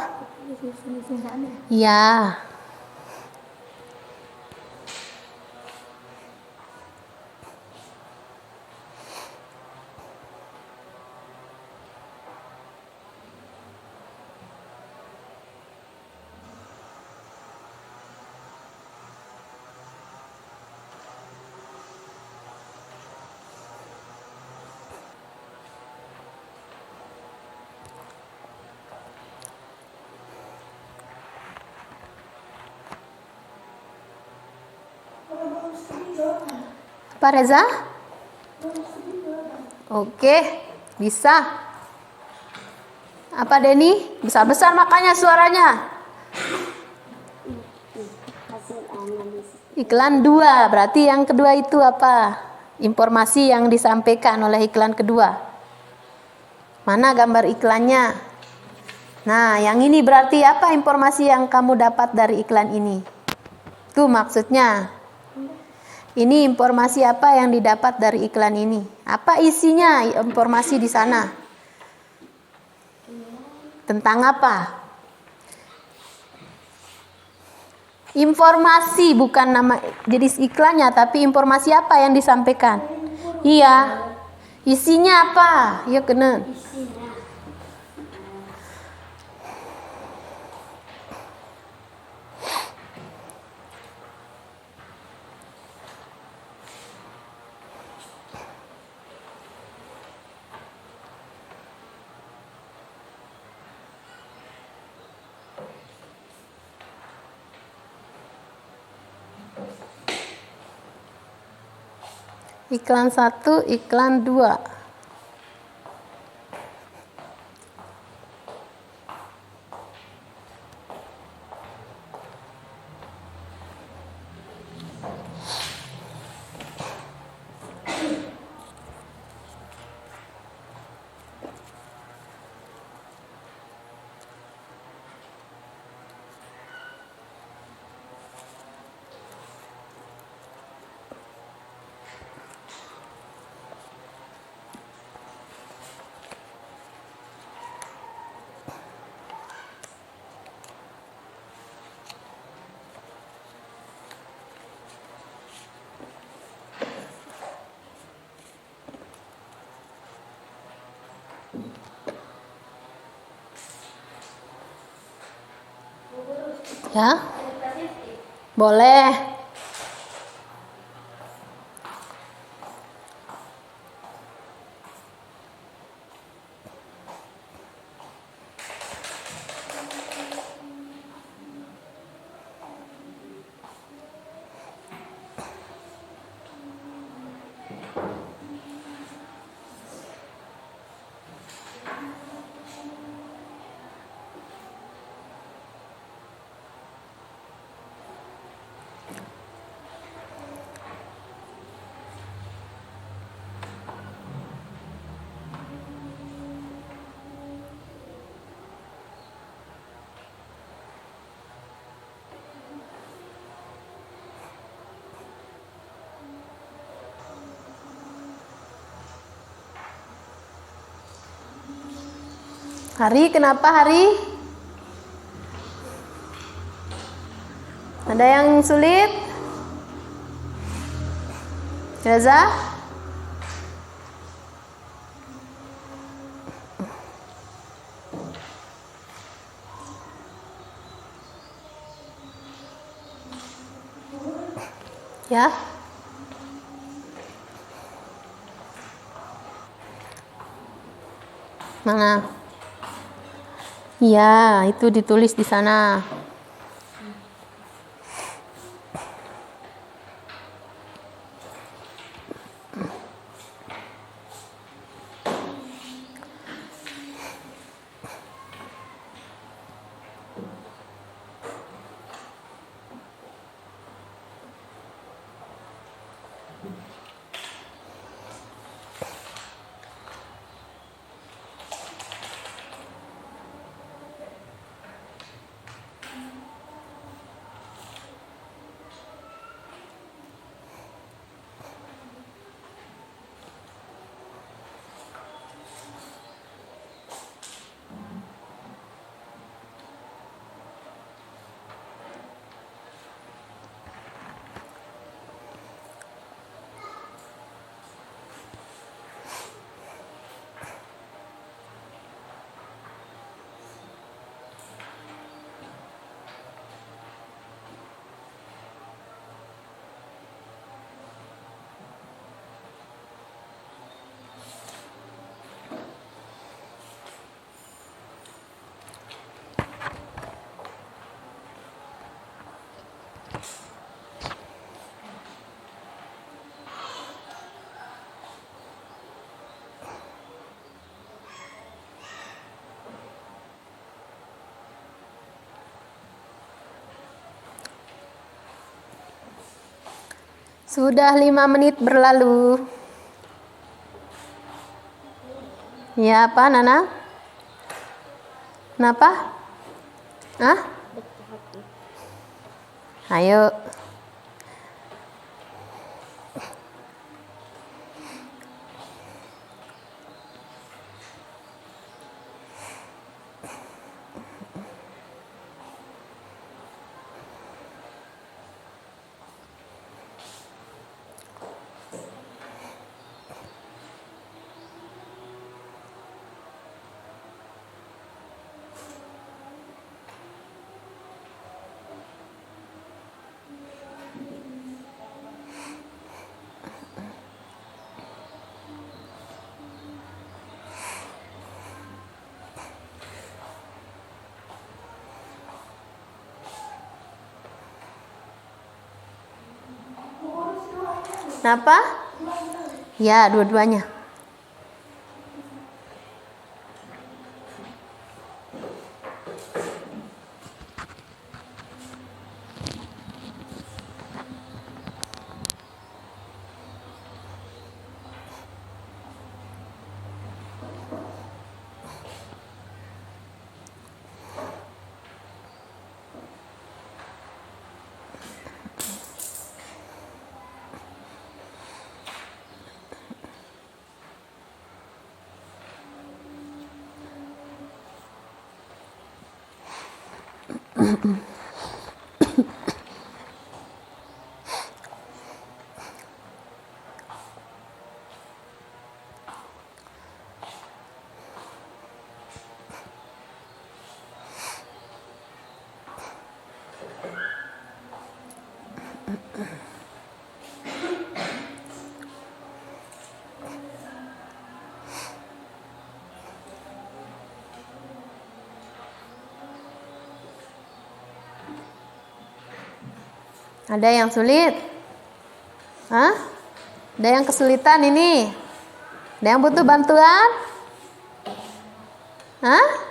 Iya. Pak Reza? Oke, bisa. Apa Denny? Besar-besar makanya suaranya. Iklan 2, berarti yang kedua itu apa? Informasi yang disampaikan oleh iklan kedua. Mana gambar iklannya? Nah, yang ini berarti apa informasi yang kamu dapat dari iklan ini? Itu maksudnya. Ini informasi apa yang didapat dari iklan ini? Apa isinya informasi di sana? Tentang apa? Informasi bukan nama jenis iklannya, tapi informasi apa yang disampaikan? Iya. Isinya apa? Ya kena. Iklan 1, iklan 2. Ya? Boleh. Hari, kenapa Hari? Ada yang sulit? Reza? Ya? Mana? Iya, itu ditulis di sana. Sudah 5 menit berlalu. Ya, apa Nana? Kenapa? Hah? Ayo. Kenapa? Ya, dua-duanya. Ada yang sulit? Hah? Ada yang kesulitan ini? Ada yang butuh bantuan? Hah?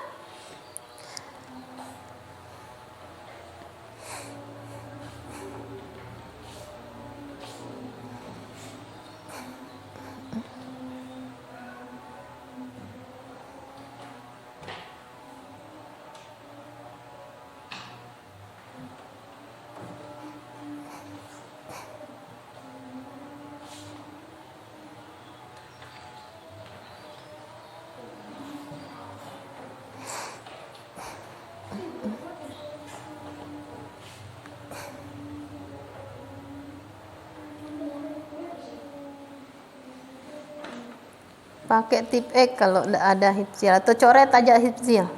Pakai tip X kalau tidak ada hifzil, atau coret aja hifzil.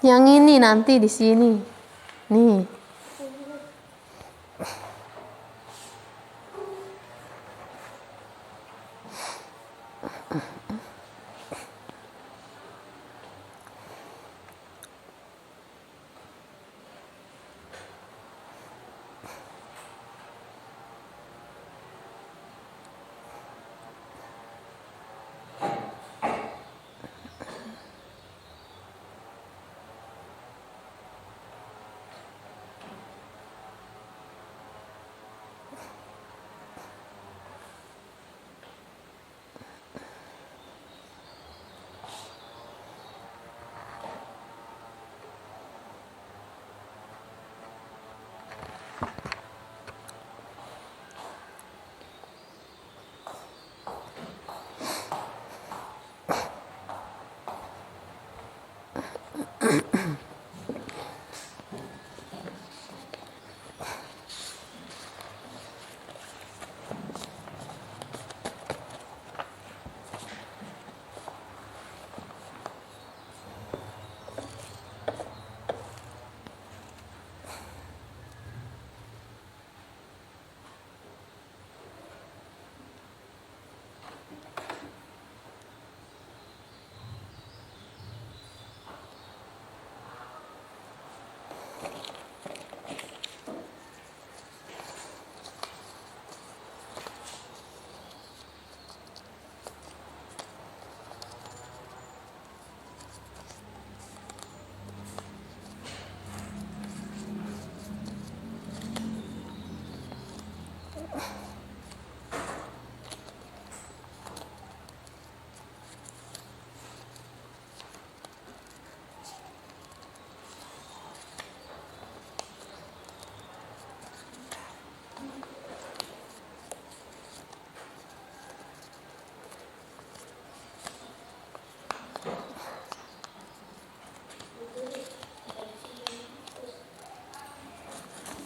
Yang ini nanti di sini. Nih.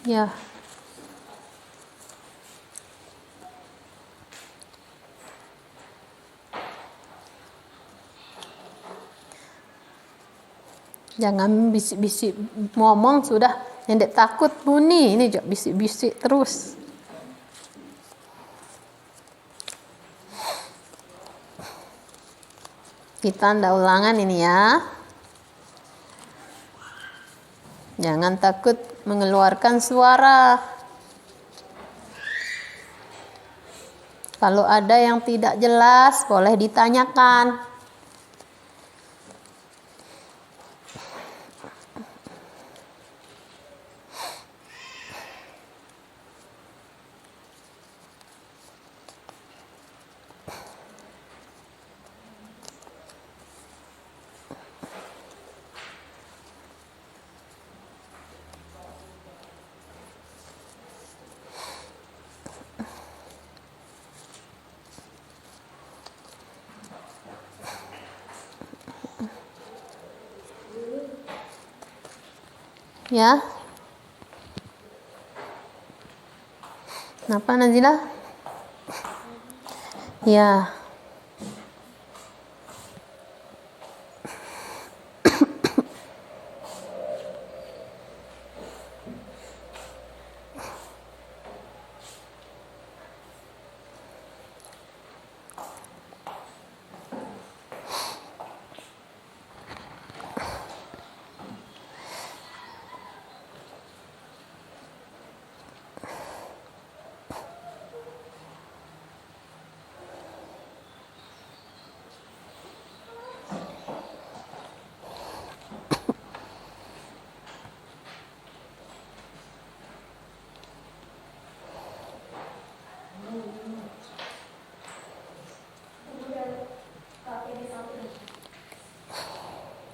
Ya. Jangan bisik-bisik ngomong sudah. Yang takut bunyi ini juga bisik-bisik terus. Kita ndak ulangan ini ya. Jangan takut mengeluarkan suara. Kalau ada yang tidak jelas, boleh ditanyakan. Ya. Kenapa Nazila? Ya.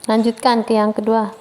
Lanjutkan ke yang kedua.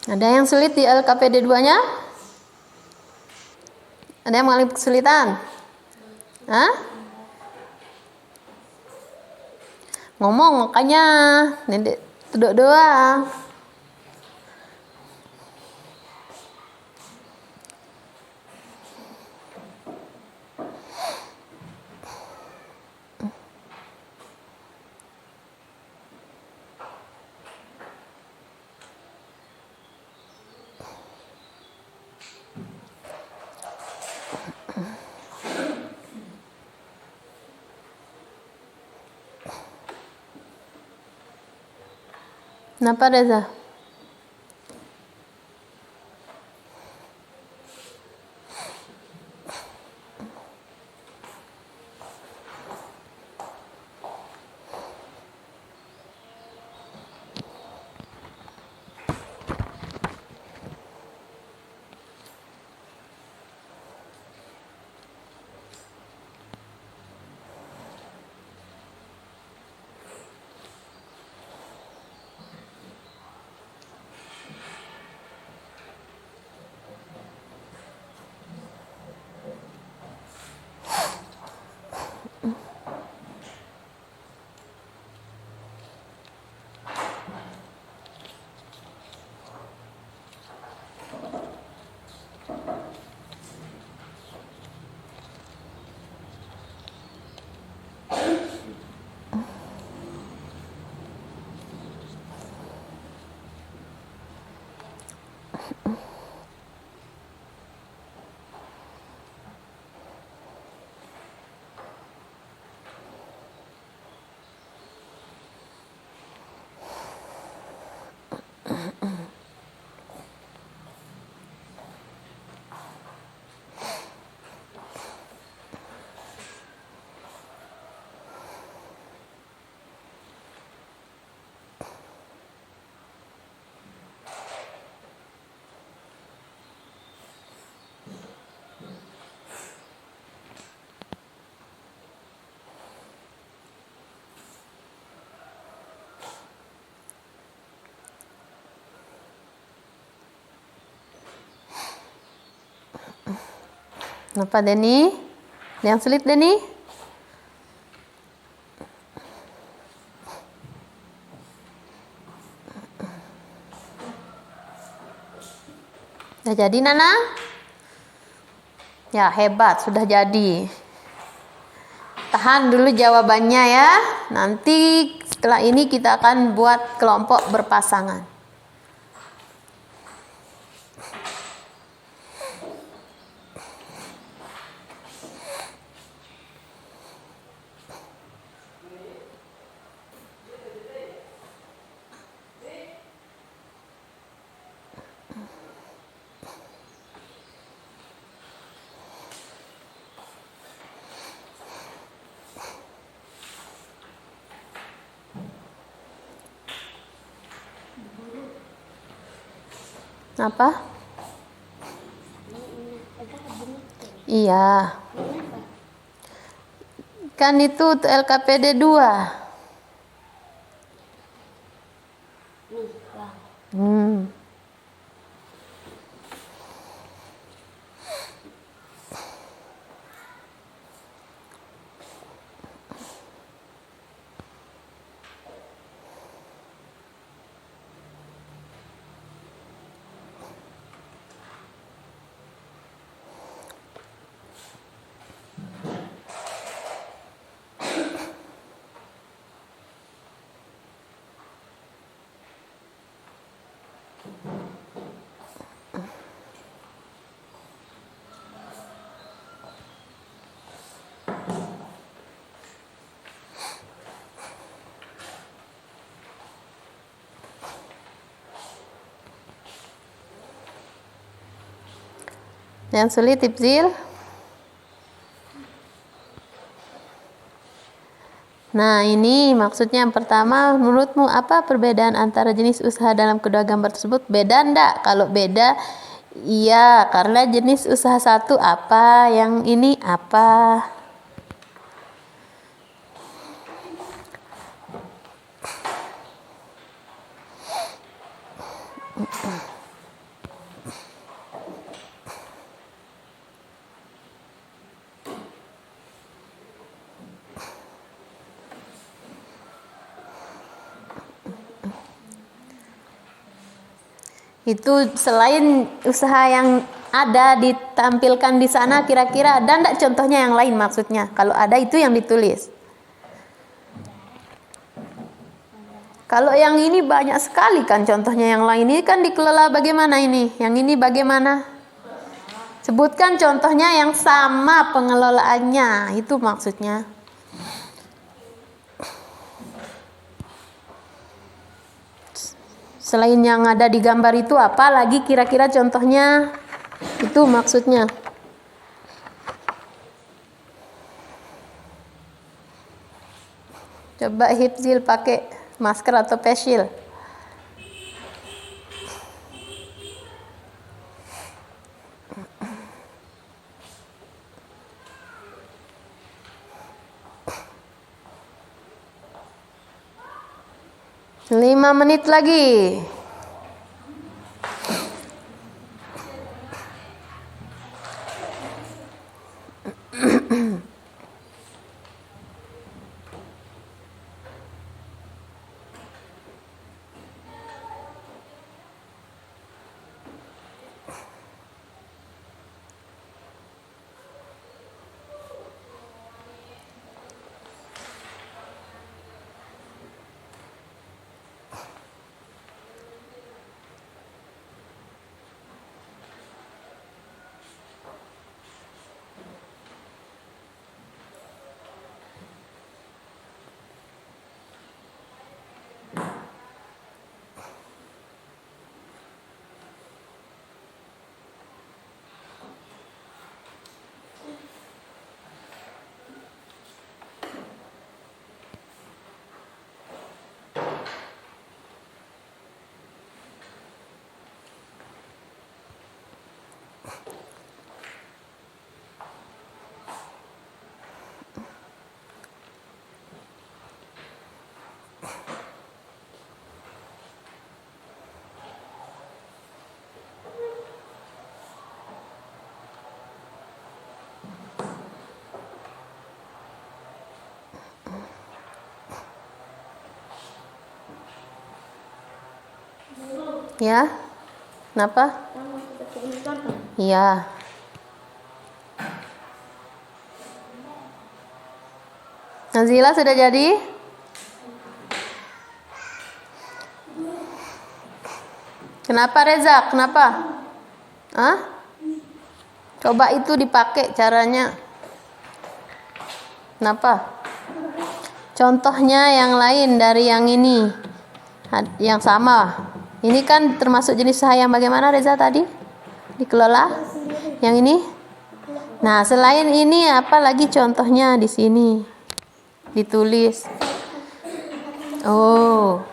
Ada yang sulit di LKPD 2-nya? Ada yang mengalami kesulitan? Hah? Ngomong makanya, Nenek duduk doang. Kenapa Reza? Apa Denny? Yang sulit Denny? Udah jadi Nana? Ya hebat, sudah jadi. Tahan dulu jawabannya ya. Nanti setelah ini kita akan buat kelompok berpasangan. Apa? Iya. Kan itu LKPD 2. Yang sulit Ibzil. Nah ini maksudnya yang pertama, menurutmu apa perbedaan antara jenis usaha dalam kedua gambar tersebut? Beda enggak? Kalau beda, iya, karena jenis usaha satu apa, yang ini apa. Itu selain usaha yang ada ditampilkan di sana, kira-kira ada enggak contohnya yang lain maksudnya? Kalau ada itu yang ditulis. Kalau yang ini banyak sekali kan contohnya, yang lain ini kan dikelola bagaimana ini? Yang ini bagaimana? Sebutkan contohnya yang sama pengelolaannya, itu maksudnya. Selain yang ada di gambar itu, apa lagi kira-kira contohnya? Itu maksudnya. Coba Hifzil pakai masker atau face shield. Lima menit lagi. Ya. Kenapa? Iya. Nazila sudah jadi? Kenapa Reza? Kenapa? Hah? Coba itu dipakai caranya. Kenapa? Contohnya yang lain dari yang ini. Yang sama. Ini kan termasuk jenis usaha yang bagaimana Reza tadi? Dikelola? Yang ini? Nah, selain ini apa lagi contohnya di sini? Ditulis. Oh.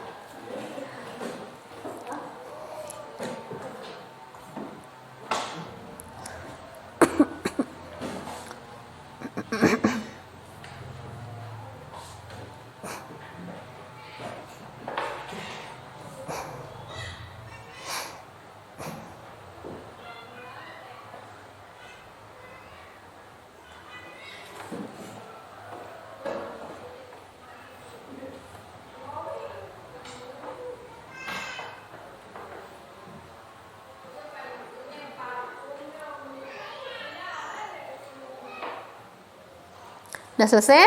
Udah selesai?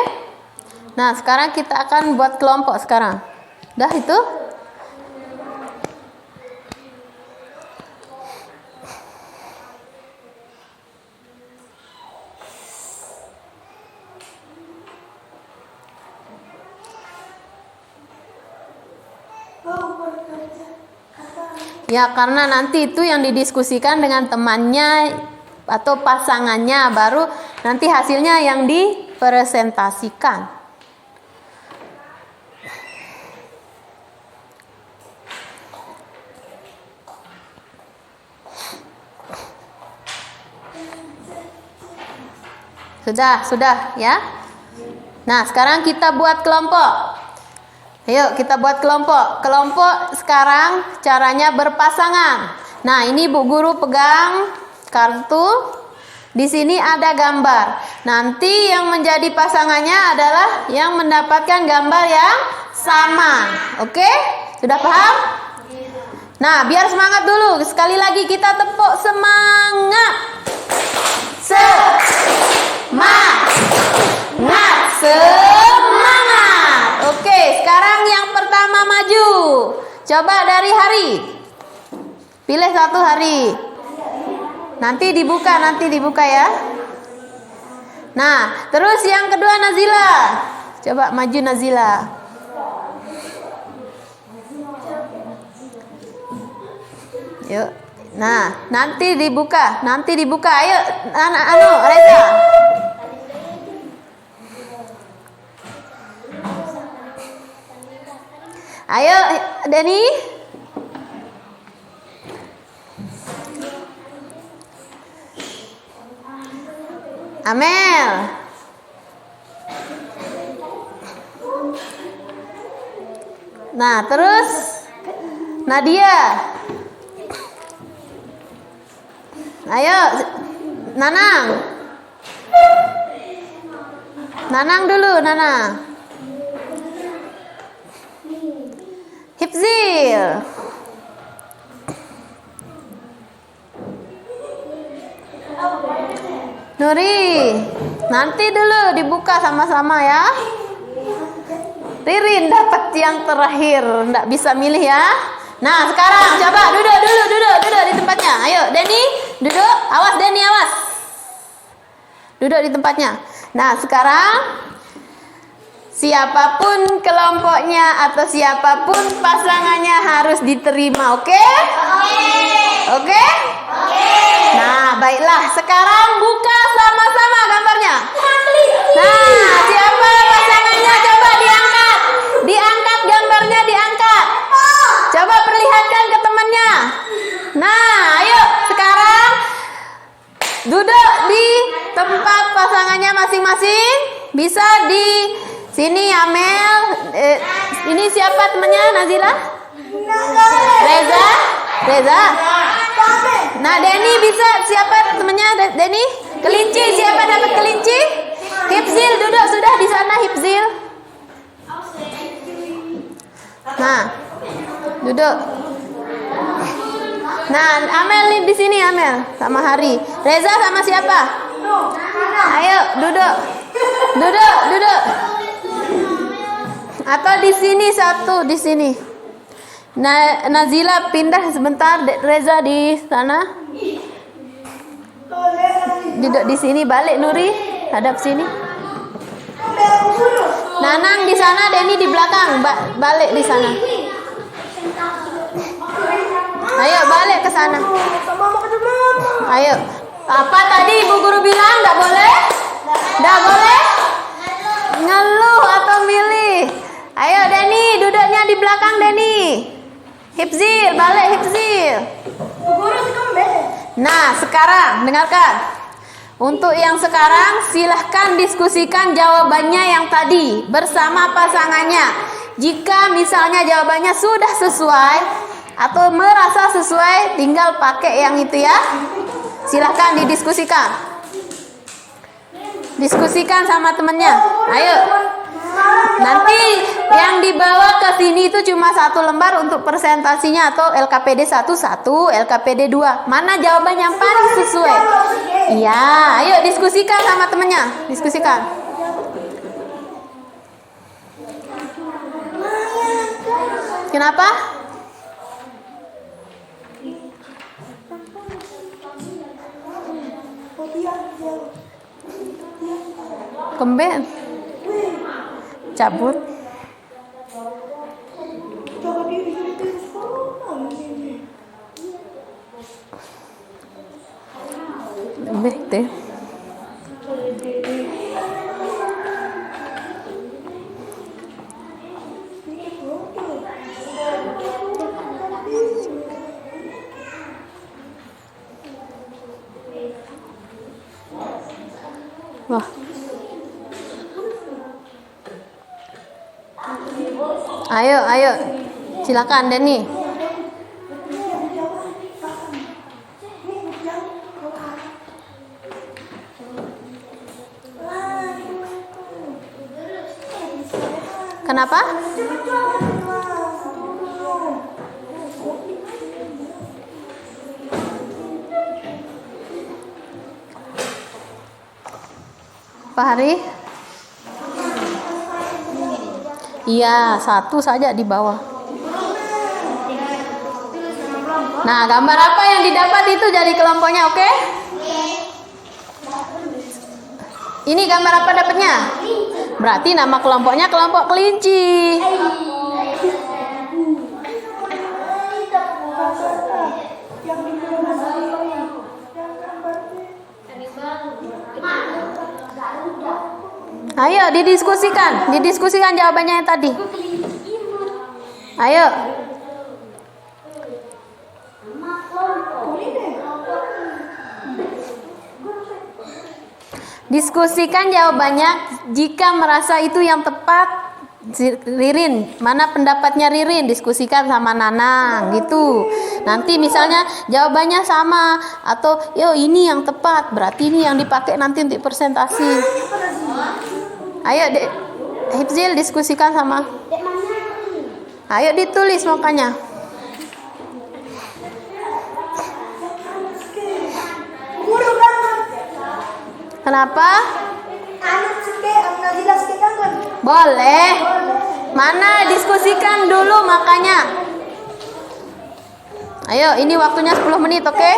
Nah, sekarang kita akan buat kelompok sekarang. Udah itu? Ya, karena nanti itu yang didiskusikan dengan temannya atau pasangannya, baru nanti hasilnya yang dipresentasikan. Sudah ya. Nah, sekarang kita buat kelompok. Ayo kita buat kelompok. Kelompok sekarang caranya berpasangan. Nah, ini Bu Guru pegang kartu. Di sini ada gambar. Nanti yang menjadi pasangannya adalah yang mendapatkan gambar yang sama. Oke? Sudah paham? Nah, biar semangat dulu. Sekali lagi kita tepuk semangat. Semangat. Oke, sekarang yang pertama maju. Coba dari Hari. Pilih satu Hari. Nanti dibuka ya. Nah, terus yang kedua Nazila. Coba maju Nazila. Yuk. Nah, nanti dibuka. Ayo, Reza. Ayo, Denny. Amel. Nah, terus Nadia. Ayo, Nanang. Nanang dulu, Nanang. Hifzil. Nuri. Nanti dulu dibuka sama-sama ya. Ririn dapat yang terakhir, enggak bisa milih ya. Nah, sekarang coba duduk di tempatnya. Ayo, Denny, duduk. Awas Denny, awas. Duduk di tempatnya. Nah, sekarang siapapun kelompoknya atau siapapun pasangannya harus diterima, oke? Oke? Nah, baiklah. Sekarang buka sama-sama gambarnya. Nah, siapa pasangannya? Coba diangkat. Diangkat gambarnya, diangkat. Coba perlihatkan ke temannya. Nah, ayo sekarang duduk di tempat pasangannya masing-masing. Bisa di sini Amel. Ini siapa temannya Nazila? Reza. Nah, Denny bisa. Siapa temannya Denny? Kelinci. Siapa dapat kelinci? Hifzil duduk sudah di sana Hifzil. Nah, duduk. Nah, Amel nih di sini Amel sama Hari. Reza sama siapa? Ayo duduk. Duduk. Atau di sini satu di sini. Nazila pindah sebentar, Reza di sana. Duduk di sini, balik Nuri, hadap sini. Nanang di sana, Denny di belakang, balik di sana. Ayo balik ke sana. Ayo. Apa tadi Ibu Guru bilang? Enggak boleh? Enggak boleh? Ngeluh atau milih? Ayo Denny, duduknya di belakang Denny. Hifzil, balik Hifzil. Nah, sekarang dengarkan. Untuk yang sekarang silahkan diskusikan jawabannya yang tadi bersama pasangannya. Jika misalnya jawabannya sudah sesuai atau merasa sesuai, tinggal pakai yang itu ya. Silahkan didiskusikan. Diskusikan sama temennya. Ayo. Nanti yang dibawa ke sini itu cuma 1 lembar untuk presentasinya atau LKPD 1, LKPD 2. Mana jawaban yang paling sesuai? Iya, ayo diskusikan sama temennya. Diskusikan. Kenapa? Kemben. Cabut. Lembek deh. Wah. Ayo. Silakan Denny. Kenapa? Pak Hari? Iya, 1 saja di bawah. Nah, gambar apa yang didapat itu jadi kelompoknya, oke? Ini gambar apa dapatnya? Berarti nama kelompoknya kelompok kelinci. Ayo didiskusikan jawabannya yang tadi. Ayo. Diskusikan jawabannya jika merasa itu yang tepat. Ririn, mana pendapatnya Ririn? Diskusikan sama Nanang gitu. Nanti misalnya jawabannya sama atau yo ini yang tepat, berarti ini yang dipakai nanti untuk presentasi. Ayo Hifzil diskusikan sama. Ayo ditulis makanya. Kenapa? Boleh. Mana diskusikan dulu makanya. Ayo, ini waktunya 10 menit, oke?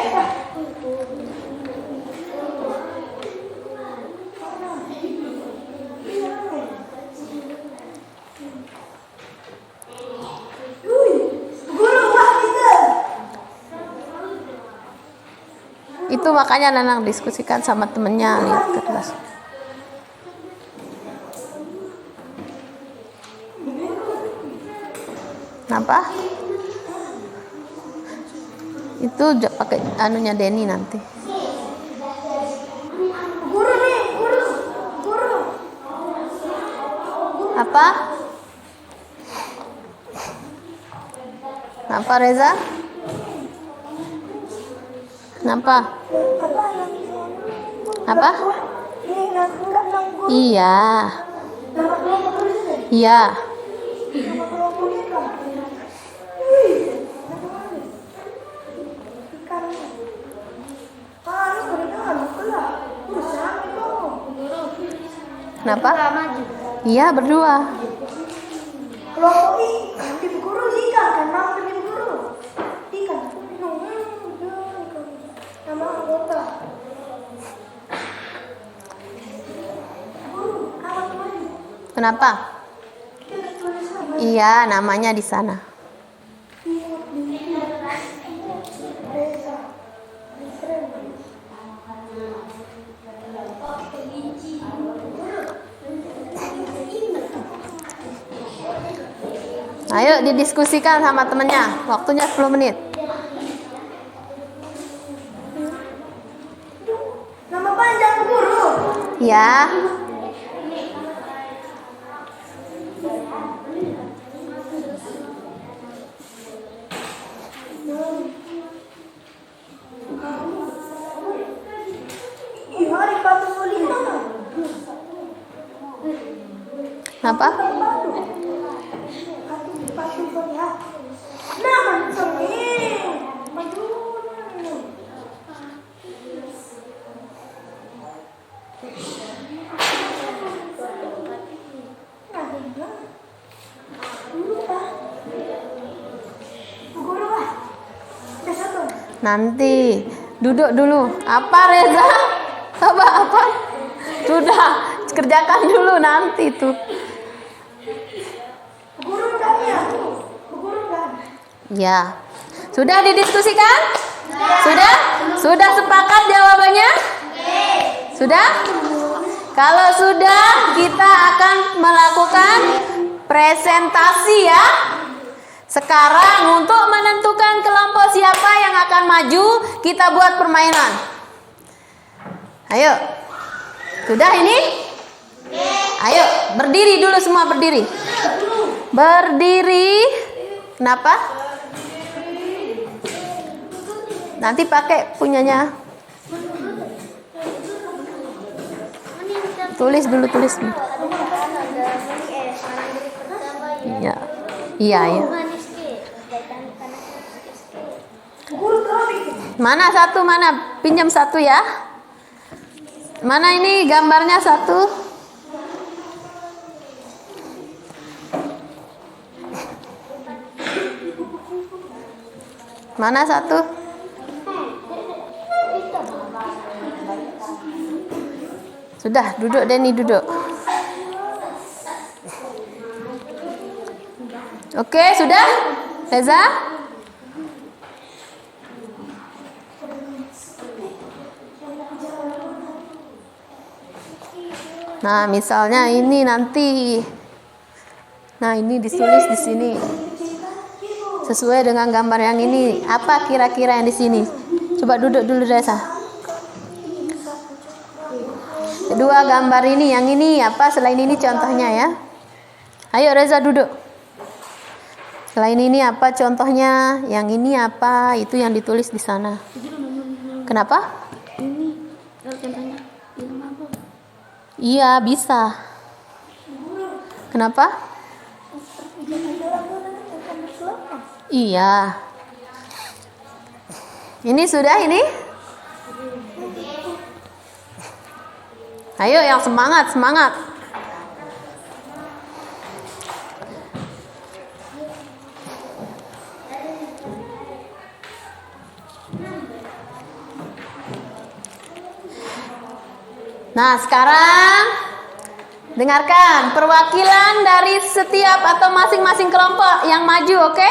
Itu makanya Nanang diskusikan sama temennya, lihat ke kelas. Kenapa? Itu pakai anunya Denny nanti. Apa? Apa Reza? Kenapa? Apa? Iya. Iya. Kenapa?
Berdua maju.
Iya, berdua.
Kelompok I, nanti Bu Guru ikan kan, nama pergi Bu Guru. Ikan. Nama anggota. Guru, apa maju?
Kenapa?
Kita tulis sama.
Iya, namanya di sana.
Desa.
Ayo didiskusikan sama temennya. Waktunya 10 menit.
Nama panjang Bu Guru.
Ya.
Hari 45.
Kenapa?
Nama seni. Maju. Guru ah. Ada satu.
Nanti duduk dulu. Apa Reza? Apa? Sudah, kerjakan dulu nanti tuh.
Guru kan ya? Guru kan?
Ya. Sudah didiskusikan? Sudah? Sudah sepakat jawabannya? Sudah? Kalau sudah, kita akan melakukan presentasi ya. Sekarang untuk menentukan kelompok siapa yang akan maju, kita buat permainan. Ayo. Sudah ini? Ayo, berdiri dulu semua, berdiri. Berdiri. Kenapa? Nanti pakai punyanya. Tulis dulu, tulis dulu. Iya. Iya, iya. Mana satu, mana? Pinjam satu ya. Mana ini gambarnya satu? Mana satu? Sudah, duduk Denny, duduk. Oke, sudah? Reza? Nah, misalnya ini nanti. Nah, ini ditulis di sini. Sesuai dengan gambar yang ini. Apa kira-kira yang di sini? Coba duduk dulu Reza. Kedua gambar ini, yang ini apa? Selain ini contohnya ya. Ayo Reza duduk. Selain ini apa contohnya? Yang ini apa? Itu yang ditulis di sana. Kenapa? Iya, bisa. Kenapa? Iya. Ini sudah ini? Ayo yang semangat, semangat. Nah, sekarang dengarkan perwakilan dari setiap atau masing-masing kelompok yang maju, oke?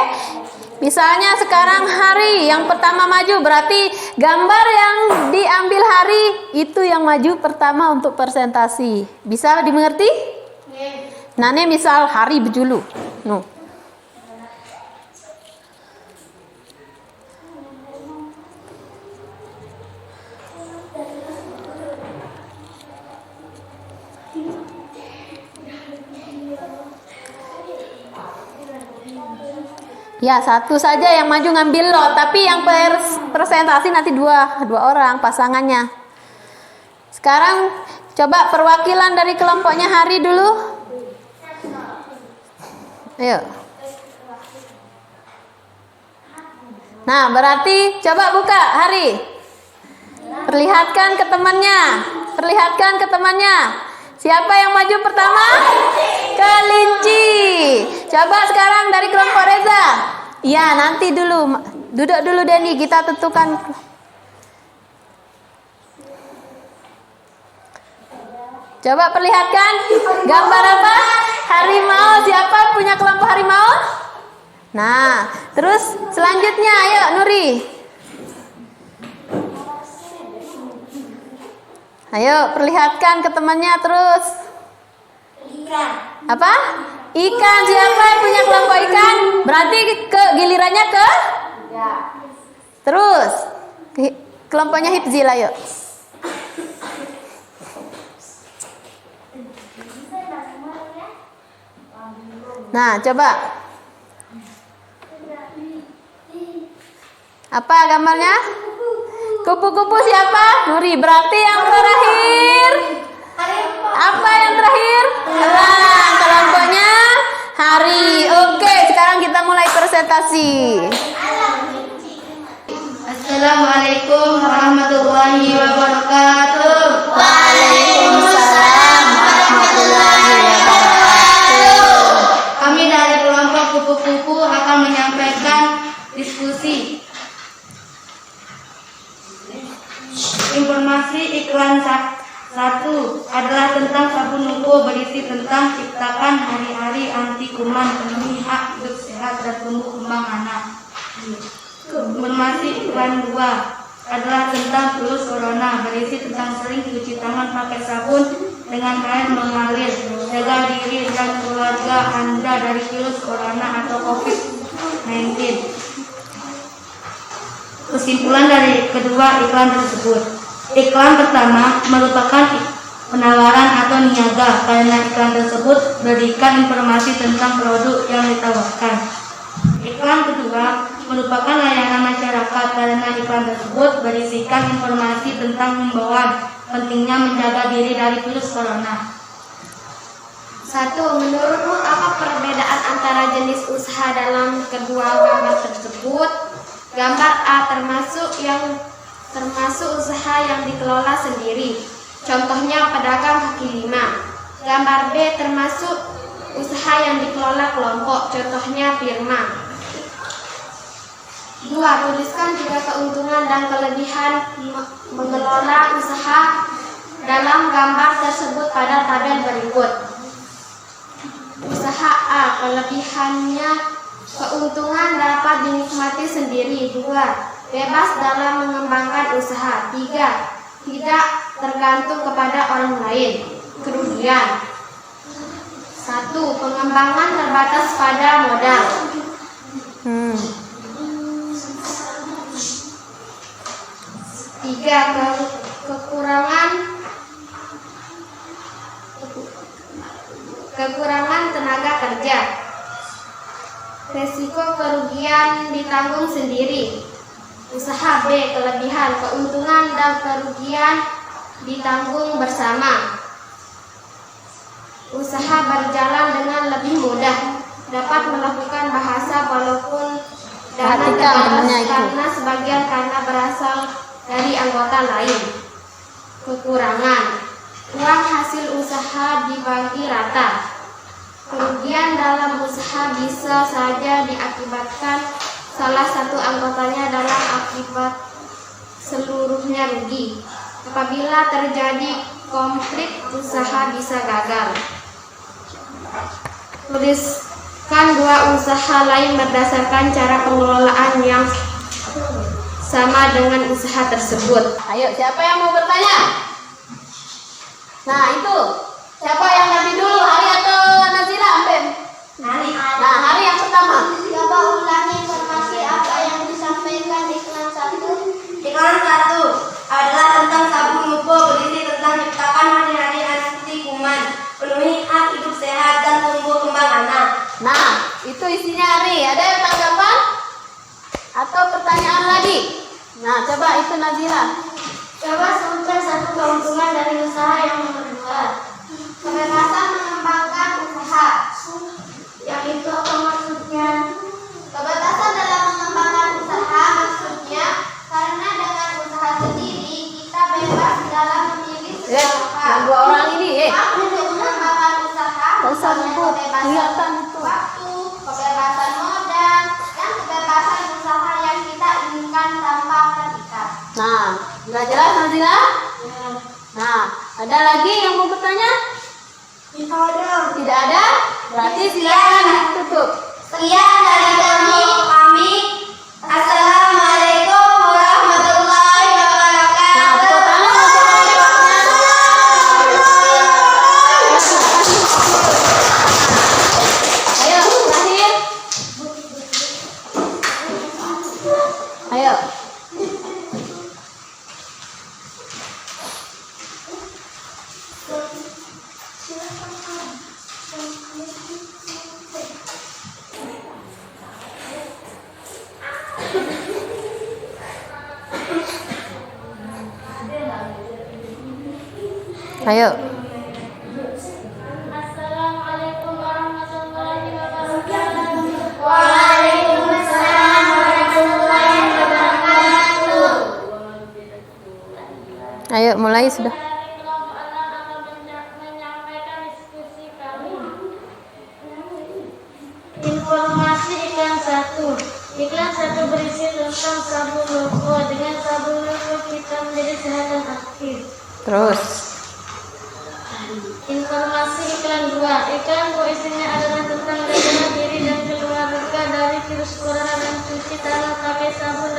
Misalnya sekarang Hari yang pertama maju, berarti gambar yang diambil Hari itu yang maju pertama untuk presentasi. Bisa dimengerti? Nah, ini misal Hari berjulu. Nuh. Ya, satu saja yang maju ngambil lot, tapi yang presentasi nanti dua orang pasangannya. Sekarang coba perwakilan dari kelompoknya Hari dulu. Ayo. Nah, berarti coba buka Hari. Perlihatkan ke temannya. Perlihatkan ke temannya. Siapa yang maju pertama? Kelinci. Coba sekarang dari kelompok Reza. Ya, nanti dulu. Duduk dulu Denny, kita tentukan. Coba perlihatkan gambar apa? Harimau. Siapa punya kelompok harimau? Nah, terus selanjutnya ayo Nuri. Ayo perlihatkan ke temannya terus.
Ikan.
Apa? Ikan. Siapa yang punya kelompok ikan? Berarti ke gilirannya ke?
Ya.
Terus kelompoknya Hifzil ayo. Nah, coba. Apa gambarnya? Kupu-kupu siapa? Nuri. Berarti yang terakhir. Apa yang terakhir? Elang. Kelompoknya hari. Oke, sekarang kita mulai presentasi.
Assalamualaikum warahmatullahi wabarakatuh.
Waalaikumsalam warahmatullahi wabarakatuh.
Kami dari kelompok kupu-kupu akan menyampaikan diskusi. Informasi iklan satu adalah tentang sabun Nuko berisi tentang ciptakan hari-hari anti kuman, penuhi hak hidup sehat dan tumbuh kembang anak. Informasi iklan 2 adalah tentang virus corona berisi tentang sering cuci tangan pakai sabun dengan air mengalir, jaga diri dan keluarga Anda dari virus corona atau COVID-19. Kesimpulan dari kedua iklan tersebut. Iklan pertama merupakan penawaran atau niaga karena iklan tersebut memberikan informasi tentang produk yang ditawarkan. Iklan kedua merupakan layanan masyarakat karena iklan tersebut berisikan informasi tentang himbauan pentingnya menjaga diri dari virus corona.
1. Menurutmu apa perbedaan antara jenis usaha dalam kedua gambar tersebut? Gambar A termasuk usaha yang dikelola sendiri. Contohnya pedagang kaki lima. Gambar B termasuk usaha yang dikelola kelompok. Contohnya firma. 2. Tuliskan juga keuntungan dan kelebihan mengelola usaha dalam gambar tersebut pada tabel berikut. Usaha A, kelebihannya keuntungan dapat dinikmati sendiri. 2. Bebas dalam mengembangkan usaha. 3. Tidak tergantung kepada orang lain. Kerugian 1. Pengembangan terbatas pada modal. 3. Kekurangan tenaga kerja. Resiko kerugian ditanggung sendiri. Usaha B, kelebihan, keuntungan dan kerugian ditanggung bersama. Usaha berjalan dengan lebih mudah, dapat melakukan bahasa walaupun dana terbatas karena sebagian karena berasal dari anggota lain. Kekurangan, uang hasil usaha dibagi rata. Kerugian dalam usaha bisa saja diakibatkan salah satu anggotanya dalam akibat seluruhnya rugi. Apabila terjadi konflik, usaha bisa gagal. Tuliskan dua usaha lain berdasarkan cara pengelolaan yang sama dengan usaha tersebut.
Ayo, siapa yang mau bertanya? Nah, itu. Siapa yang nanti dulu, Hari atau Nazira?
Hari.
Nah, Hari yang pertama.
Coba ulangi informasi apa yang disampaikan iklan 1.
Iklan 1 adalah tentang sabun Nuko berisi tentang ciptakan hari-hari anti kuman, penuhi hak hidup sehat dan tumbuh kembang anak.
Nah, itu isinya Hari. Ada yang tanggapan? Atau pertanyaan lagi? Nah, coba itu Nazira.
Coba sebutkan satu keuntungan dari usaha yang nomor 2. Kebebasan mengembangkan usaha. Yang itu apa maksudnya? Kebebasan dalam mengembangkan usaha maksudnya karena dengan usaha sendiri kita bebas dalam memilih
Yang dua orang ini, Nah, nggak jelas Nazila? Nah, ada lagi yang mau bertanya? Tidak ada? Berarti silakan tutup.
Sekian dari kami. Assalamualaikum warahmatullahi
Nah,
wabarakatuh.
tepuk tangan untuk ayo, terakhir. Ayo. Ayo.
Assalamualaikum warahmatullahi wabarakatuh. Waalaikumsalam warahmatullahi wabarakatuh.
Ayo, mulai sudah.
Menyampaikan diskusi kami. Informasi iklan 1. Iklan 1 berisi tentang sabun logo. Dengan sabun logo kita menjadi sehat dan aktif.
Terus.
Informasi iklan 2. Iklan 2 isinya adalah tentang bagaimana diri dan keluarga dari virus corona dan cuci tangan pakai sabun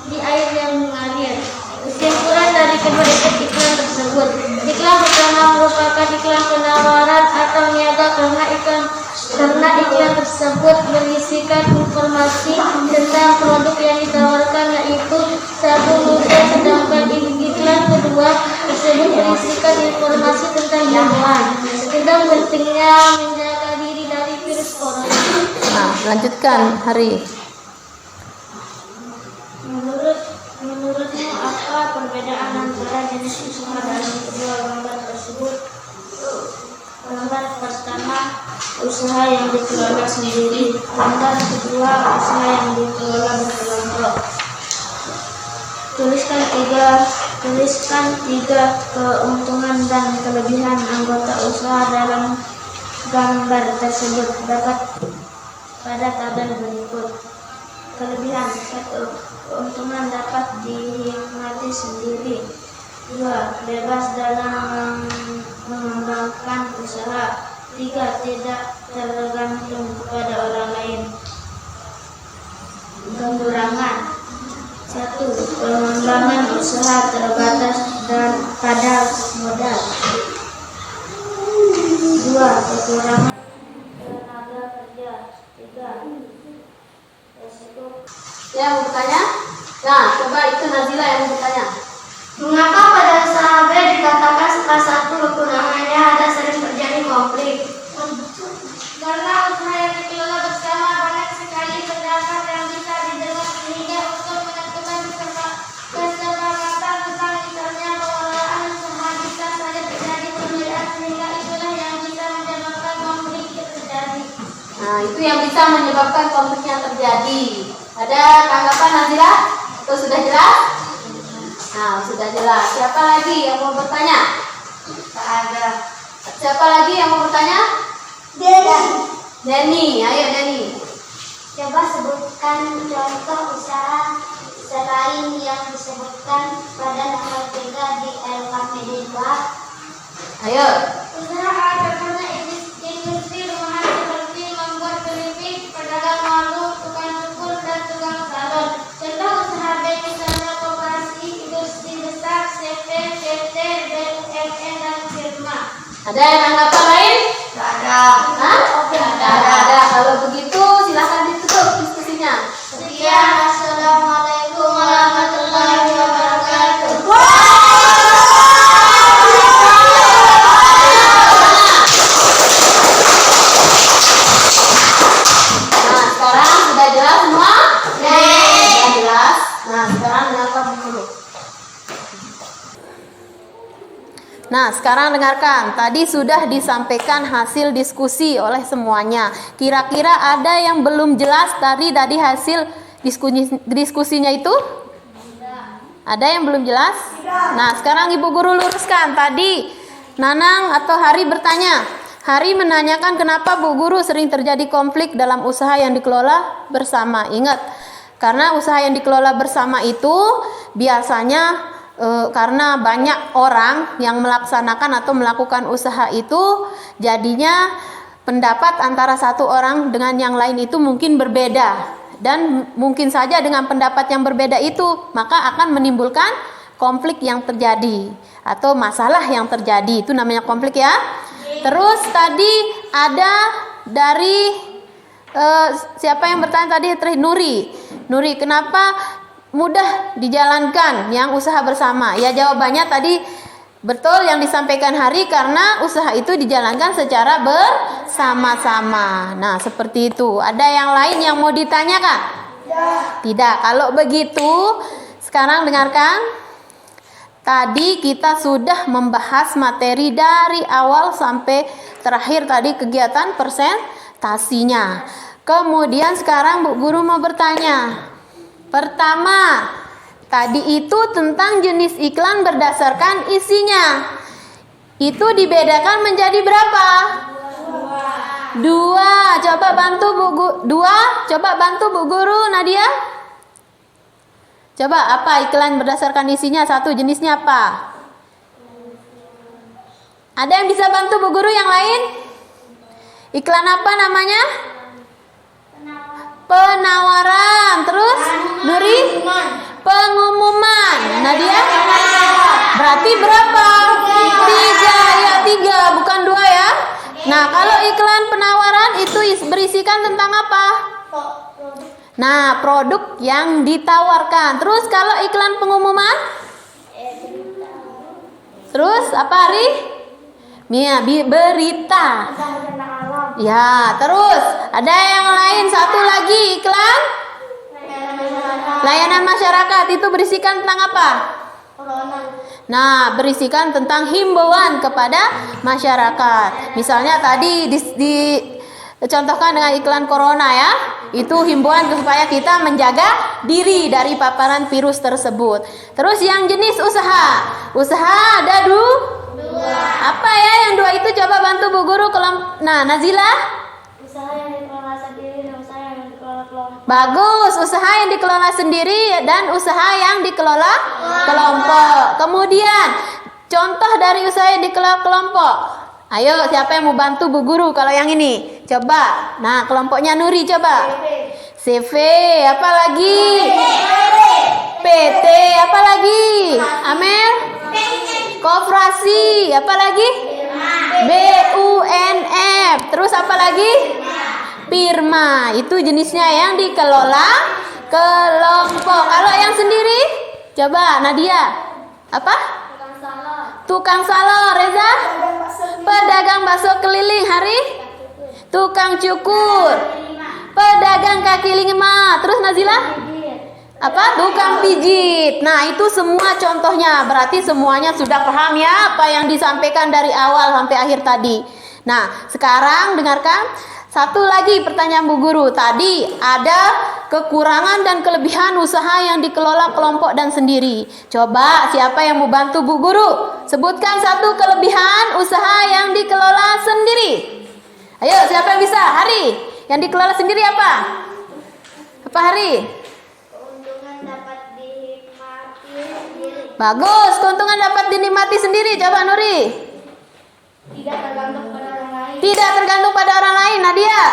di air yang mengalir. Kesimpulan dari kedua iklan tersebut. Iklan pertama merupakan iklan penawaran atau niaga karena iklan tersebut berisikan informasi tentang produk yang ditawarkan yaitu sabun logo, sedangkan iklan kedua tersebut berisikan informasi tentang himbauan tentang pentingnya menjaga diri dari virus corona.
Nah, lanjutkan Hari.
Menurutmu apa perbedaan antara jenis usaha dalam kedua gambar tersebut? Gambar pertama, usaha yang dikelola sendiri. Gambar kedua, usaha yang dikelola berkelompok. Tuliskan tiga keuntungan dan kelebihan anggota usaha dalam gambar tersebut dapat pada tabel berikut. Kelebihan: 1. Keuntungan dapat dinikmati sendiri. 2. Bebas dalam mengembangkan usaha. 3. Tidak tergantung kepada orang lain. Kekurangan: 1. Pengembangan usaha terbatas dan pada modal. 2. Kekurangan tenaga kerja. 3. Resiko.
Yang mau bertanya? Nah, coba itu Nazila yang mau bertanya.
Mengapa pada usaha B dikatakan salah satu kekurangannya ada sering terjadi konflik? Karena usaha yang dikelola bersama banyak sekali pendapat yang bisa didengar sehingga untuk menentukan kesepakatan tentang misalnya pengelolaan usaha bisa saja terjadi perbedaan sehingga itulah yang bisa menyebabkan konflik terjadi.
Nah, itu yang bisa menyebabkan konflik yang terjadi. Ada tanggapan Nazila? Itu sudah jelas? Nah, sudah jelas. Siapa lagi yang mau bertanya?
Tak ada.
Siapa lagi yang mau bertanya? Denny, ayo Denny.
Coba sebutkan contoh usaha selain yang disebutkan pada nomor 3 di LKPD 2.
Ayo.
Usaha A contohnya industri rumahan seperti membuat keripik, pedagang warung, tukang cukur, dan tukang salon. Contoh usaha B misalnya koperasi, industri besar, CP, PT, BUMN, dan firma.
Ada yang tanggapan lain?
Tidak ada.
Hah? Ada. Kalau begitu silakan ditutup diskusinya.
Sekian, Assalamualaikum warahmatullahi wabarakatuh.
Nah, sekarang sudah jelas semua? Sudah jelas. Nah, sekarang dengarkan dulu. Nah, sekarang dengarkan. Tadi sudah disampaikan hasil diskusi oleh semuanya. Kira-kira ada yang belum jelas tadi hasil diskusinya itu? Ada yang belum jelas? Nah, sekarang Ibu Guru luruskan. Tadi Nanang atau Hari bertanya. Hari menanyakan kenapa Bu Guru sering terjadi konflik dalam usaha yang dikelola bersama. Ingat, karena usaha yang dikelola bersama itu biasanya karena banyak orang yang melaksanakan atau melakukan usaha itu, jadinya pendapat antara satu orang dengan yang lain itu mungkin berbeda. Dan mungkin saja dengan pendapat yang berbeda itu, maka akan menimbulkan konflik yang terjadi atau masalah yang terjadi. Itu namanya konflik ya. Terus tadi ada dari siapa yang bertanya tadi? Nuri. Nuri, kenapa mudah dijalankan yang usaha bersama? Ya, jawabannya tadi betul yang disampaikan Hari, karena usaha itu dijalankan secara bersama-sama. Nah, seperti itu. Ada yang lain yang mau ditanyakan? Tidak. Kalau begitu, sekarang dengarkan. Tadi kita sudah membahas materi dari awal sampai terakhir tadi kegiatan presentasinya. Kemudian sekarang Bu Guru mau bertanya. Pertama, tadi itu tentang jenis iklan berdasarkan isinya. Itu dibedakan menjadi berapa? Dua. Coba bantu Bu Guru. Coba bantu Bu Guru Nadia. Coba apa iklan berdasarkan isinya? Satu, jenisnya apa? Ada yang bisa bantu Bu Guru yang lain? Iklan apa namanya? Penawaran. Terus Nuri? Pengumuman. Nadia? Berarti berapa? 3 ya, 3 bukan 2 ya. Nah, kalau iklan penawaran itu berisikan tentang apa? Nah, produk yang ditawarkan. Terus kalau iklan pengumuman? Terus apa Ari? Berita. Ya, terus ada yang lain, satu lagi iklan layanan masyarakat. Itu berisikan tentang apa? Nah, berisikan tentang himbauan kepada masyarakat. Misalnya tadi dicontohkan dengan iklan corona ya. Itu himbauan supaya kita menjaga diri dari paparan virus tersebut. Terus yang jenis usaha. Usaha ada 2. Apa ya yang 2 itu? Coba bantu Bu Guru. Nah, Nazila?
Usaha yang dikelola sendiri dan usaha yang dikelola kelompok.
Bagus, usaha yang dikelola sendiri dan usaha yang dikelola kelompok. Kemudian, contoh dari usaha yang dikelola kelompok. Ayo, siapa yang mau bantu Bu Guru kalau yang ini? Coba. Nah, kelompoknya Nuri coba. CV, apa lagi? PT, apa lagi? Amel? Koperasi, apa lagi? BUNF. Terus apa lagi? Pirma. Itu jenisnya yang dikelola kelompok. Kalau yang sendiri? Coba Nadia. Apa? Tukang salon. Reza? Pedagang bakso keliling. Hari? Tukang cukur. Pedagang kaki lima. Terus Nazila? Apa? Tukang pijit. Nah, itu semua contohnya. Berarti semuanya sudah paham ya apa yang disampaikan dari awal sampai akhir tadi. Nah, sekarang dengarkan satu lagi pertanyaan Bu Guru. Tadi ada kekurangan dan kelebihan usaha yang dikelola kelompok dan sendiri. Coba siapa yang mau bantu Bu Guru? Sebutkan satu kelebihan usaha yang dikelola sendiri. Ayo, siapa yang bisa? Hari. Yang dikelola sendiri apa? Apa Hari? Bagus, keuntungan dapat dinikmati sendiri. Coba Nuri.
Tidak tergantung pada orang lain.
Tidak tergantung pada orang lain. Nadia.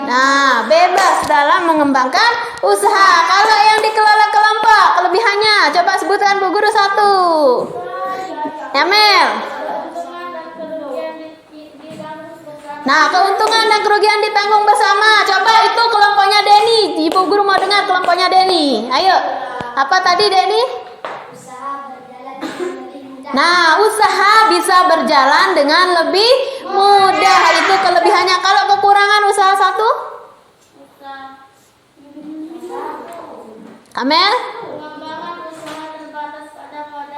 Nah, bebas dalam mengembangkan usaha. Kalau yang dikelola kelompok, kelebihannya coba sebutkan Bu Guru satu. Emel. Nah, keuntungan dan kerugian ditanggung bersama. Coba itu kelompoknya Denny. Ibu Guru mau dengar kelompoknya Denny. Ayo. Apa tadi Denny? Nah, usaha bisa berjalan dengan lebih mudah. Itu kelebihannya. Kalau kekurangan usaha satu? Amel?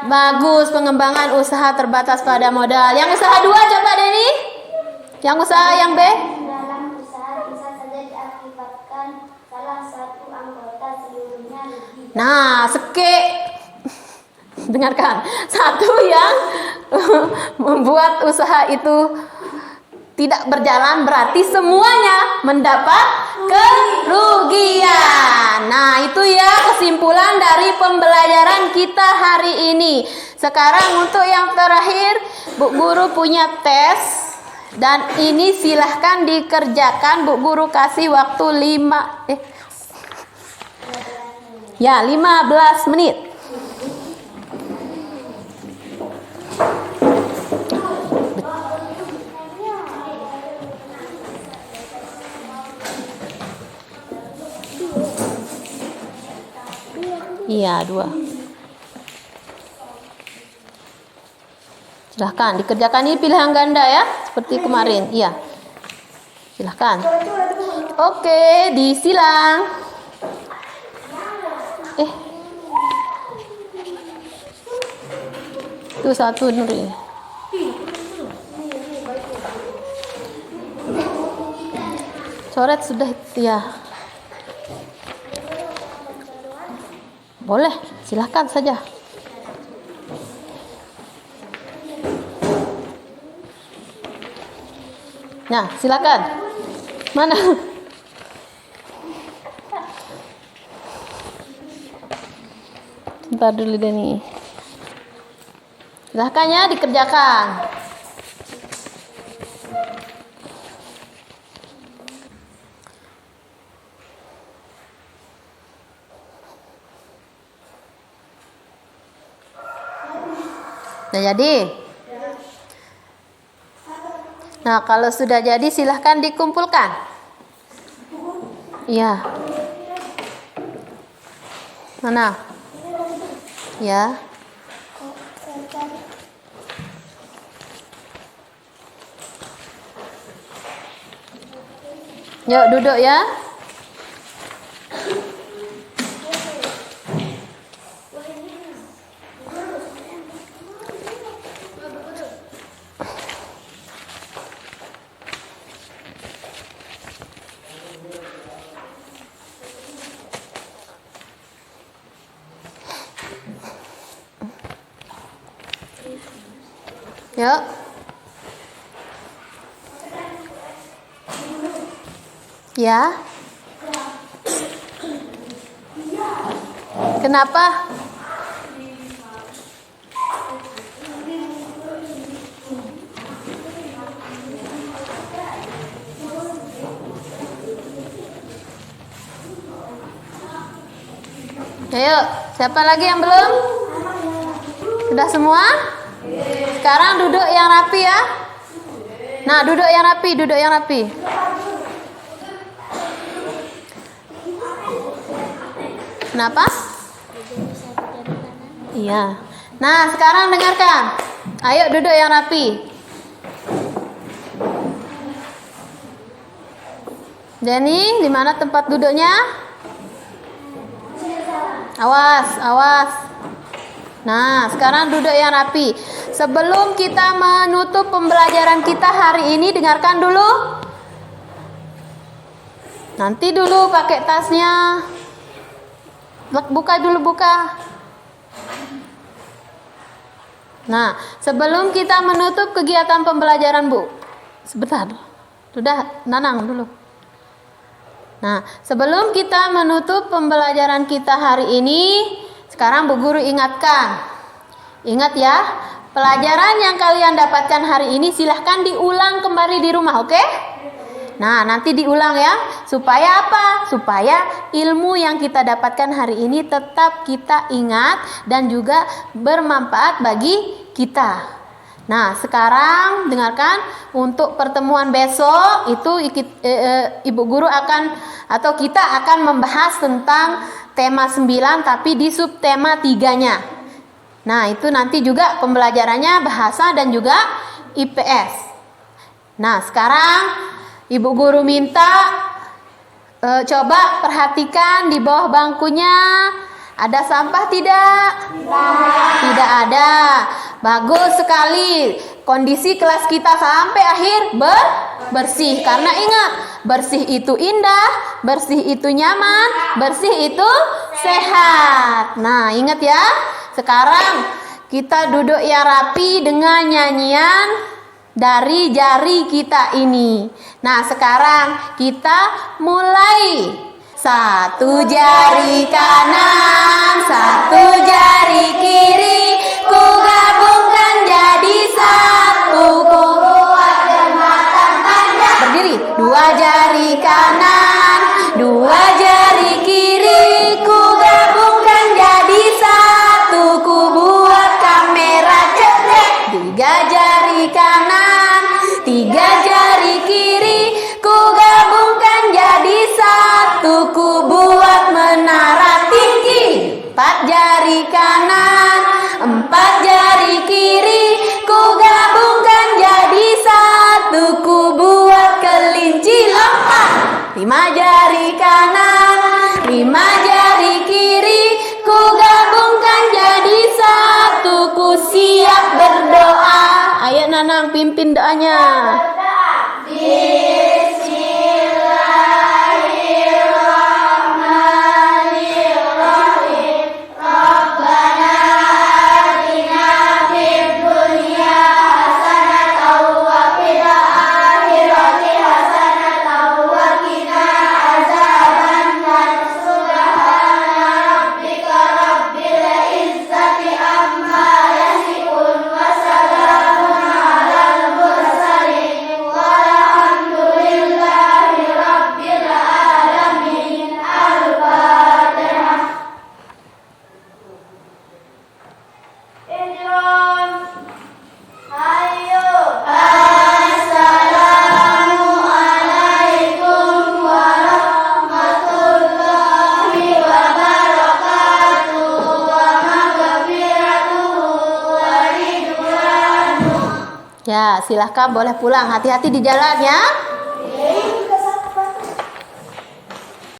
Bagus, pengembangan usaha terbatas pada modal. Yang usaha 2 coba Denny. Yang usaha yang B?
Dalam usaha bisa saja diakibatkan salah satu anggota seluruhnya rugi.
Nah, dengarkan. Satu yang membuat usaha itu tidak berjalan berarti semuanya mendapat kerugian. Nah, itu ya kesimpulan dari pembelajaran kita hari ini. Sekarang untuk yang terakhir, Bu Guru punya tes. Dan ini silahkan dikerjakan. Bu Guru kasih waktu 15 menit. Iya, 2. Silahkan dikerjakan, ini pilihan ganda ya, seperti kemarin. Iya, silahkan. Oke, disilang. Itu 1 Nuri. Coret sudah ya. Boleh, silahkan saja. Nah, silakan. Mana? Sebentar dulu deh nih. Silahkan ya dikerjakan. Nah, jadi. Nah, kalau sudah jadi silahkan dikumpulkan. Iya. Mana? Ya. Yuk duduk ya. Yuk. Ya. Kenapa? Ayo, siapa lagi yang belum? Sudah semua? Sekarang duduk yang rapi ya. Nah, duduk yang rapi, duduk yang rapi. Kenapa? Iya. Nah, sekarang dengarkan. Ayo duduk yang rapi. Jenny, di mana tempat duduknya? Awas, awas. Nah, sekarang duduk yang rapi. Sebelum kita menutup pembelajaran kita hari ini, dengarkan dulu. Nanti dulu pakai tasnya. Buka dulu, buka. Nah, sebelum kita menutup kegiatan pembelajaran, Bu. Sebentar. Sudah, Nanang dulu. Nah, sebelum kita menutup pembelajaran kita hari ini, sekarang Bu Guru ingatkan. Ingat ya, pelajaran yang kalian dapatkan hari ini silahkan diulang kembali di rumah, oke? Nah, nanti diulang ya. Supaya apa? Supaya ilmu yang kita dapatkan hari ini tetap kita ingat dan juga bermanfaat bagi kita. Nah, sekarang dengarkan, untuk pertemuan besok itu Ibu Guru akan atau kita akan membahas tentang tema 9 tapi di subtema 3-nya. Nah, itu nanti juga pembelajarannya bahasa dan juga IPS. Nah, sekarang Ibu Guru minta coba perhatikan di bawah bangkunya. Ada sampah tidak? Tidak ada. Bagus sekali. Kondisi kelas kita sampai akhir bersih. Karena ingat, bersih itu indah, bersih itu nyaman, bersih itu sehat. Nah, ingat ya. Sekarang kita duduk yang rapi dengan nyanyian dari jari kita ini. Nah, sekarang kita mulai. Satu jari kanan, satu jari kiri, ku gabungkan jadi satu, ku buat jembatan panjang. Berdiri. Dua jari kanan, dua jari kiri, ku gabungkan jadi satu, ku buat kamera cetek. Tiga jari kanan, tiga jari kiri, ku gabungkan jadi satu, ku buat menara tinggi. Empat jari kanan, empat jari kiri, ku gabungkan jadi satu, ku buat kelinci lompat. Lima jari kanan, lima jari kiri, ku gabungkan jadi satu, ku siap berdoa. Ayo Nanang, pimpin doanya. Ya, silahkan boleh pulang. Hati-hati di jalan ya.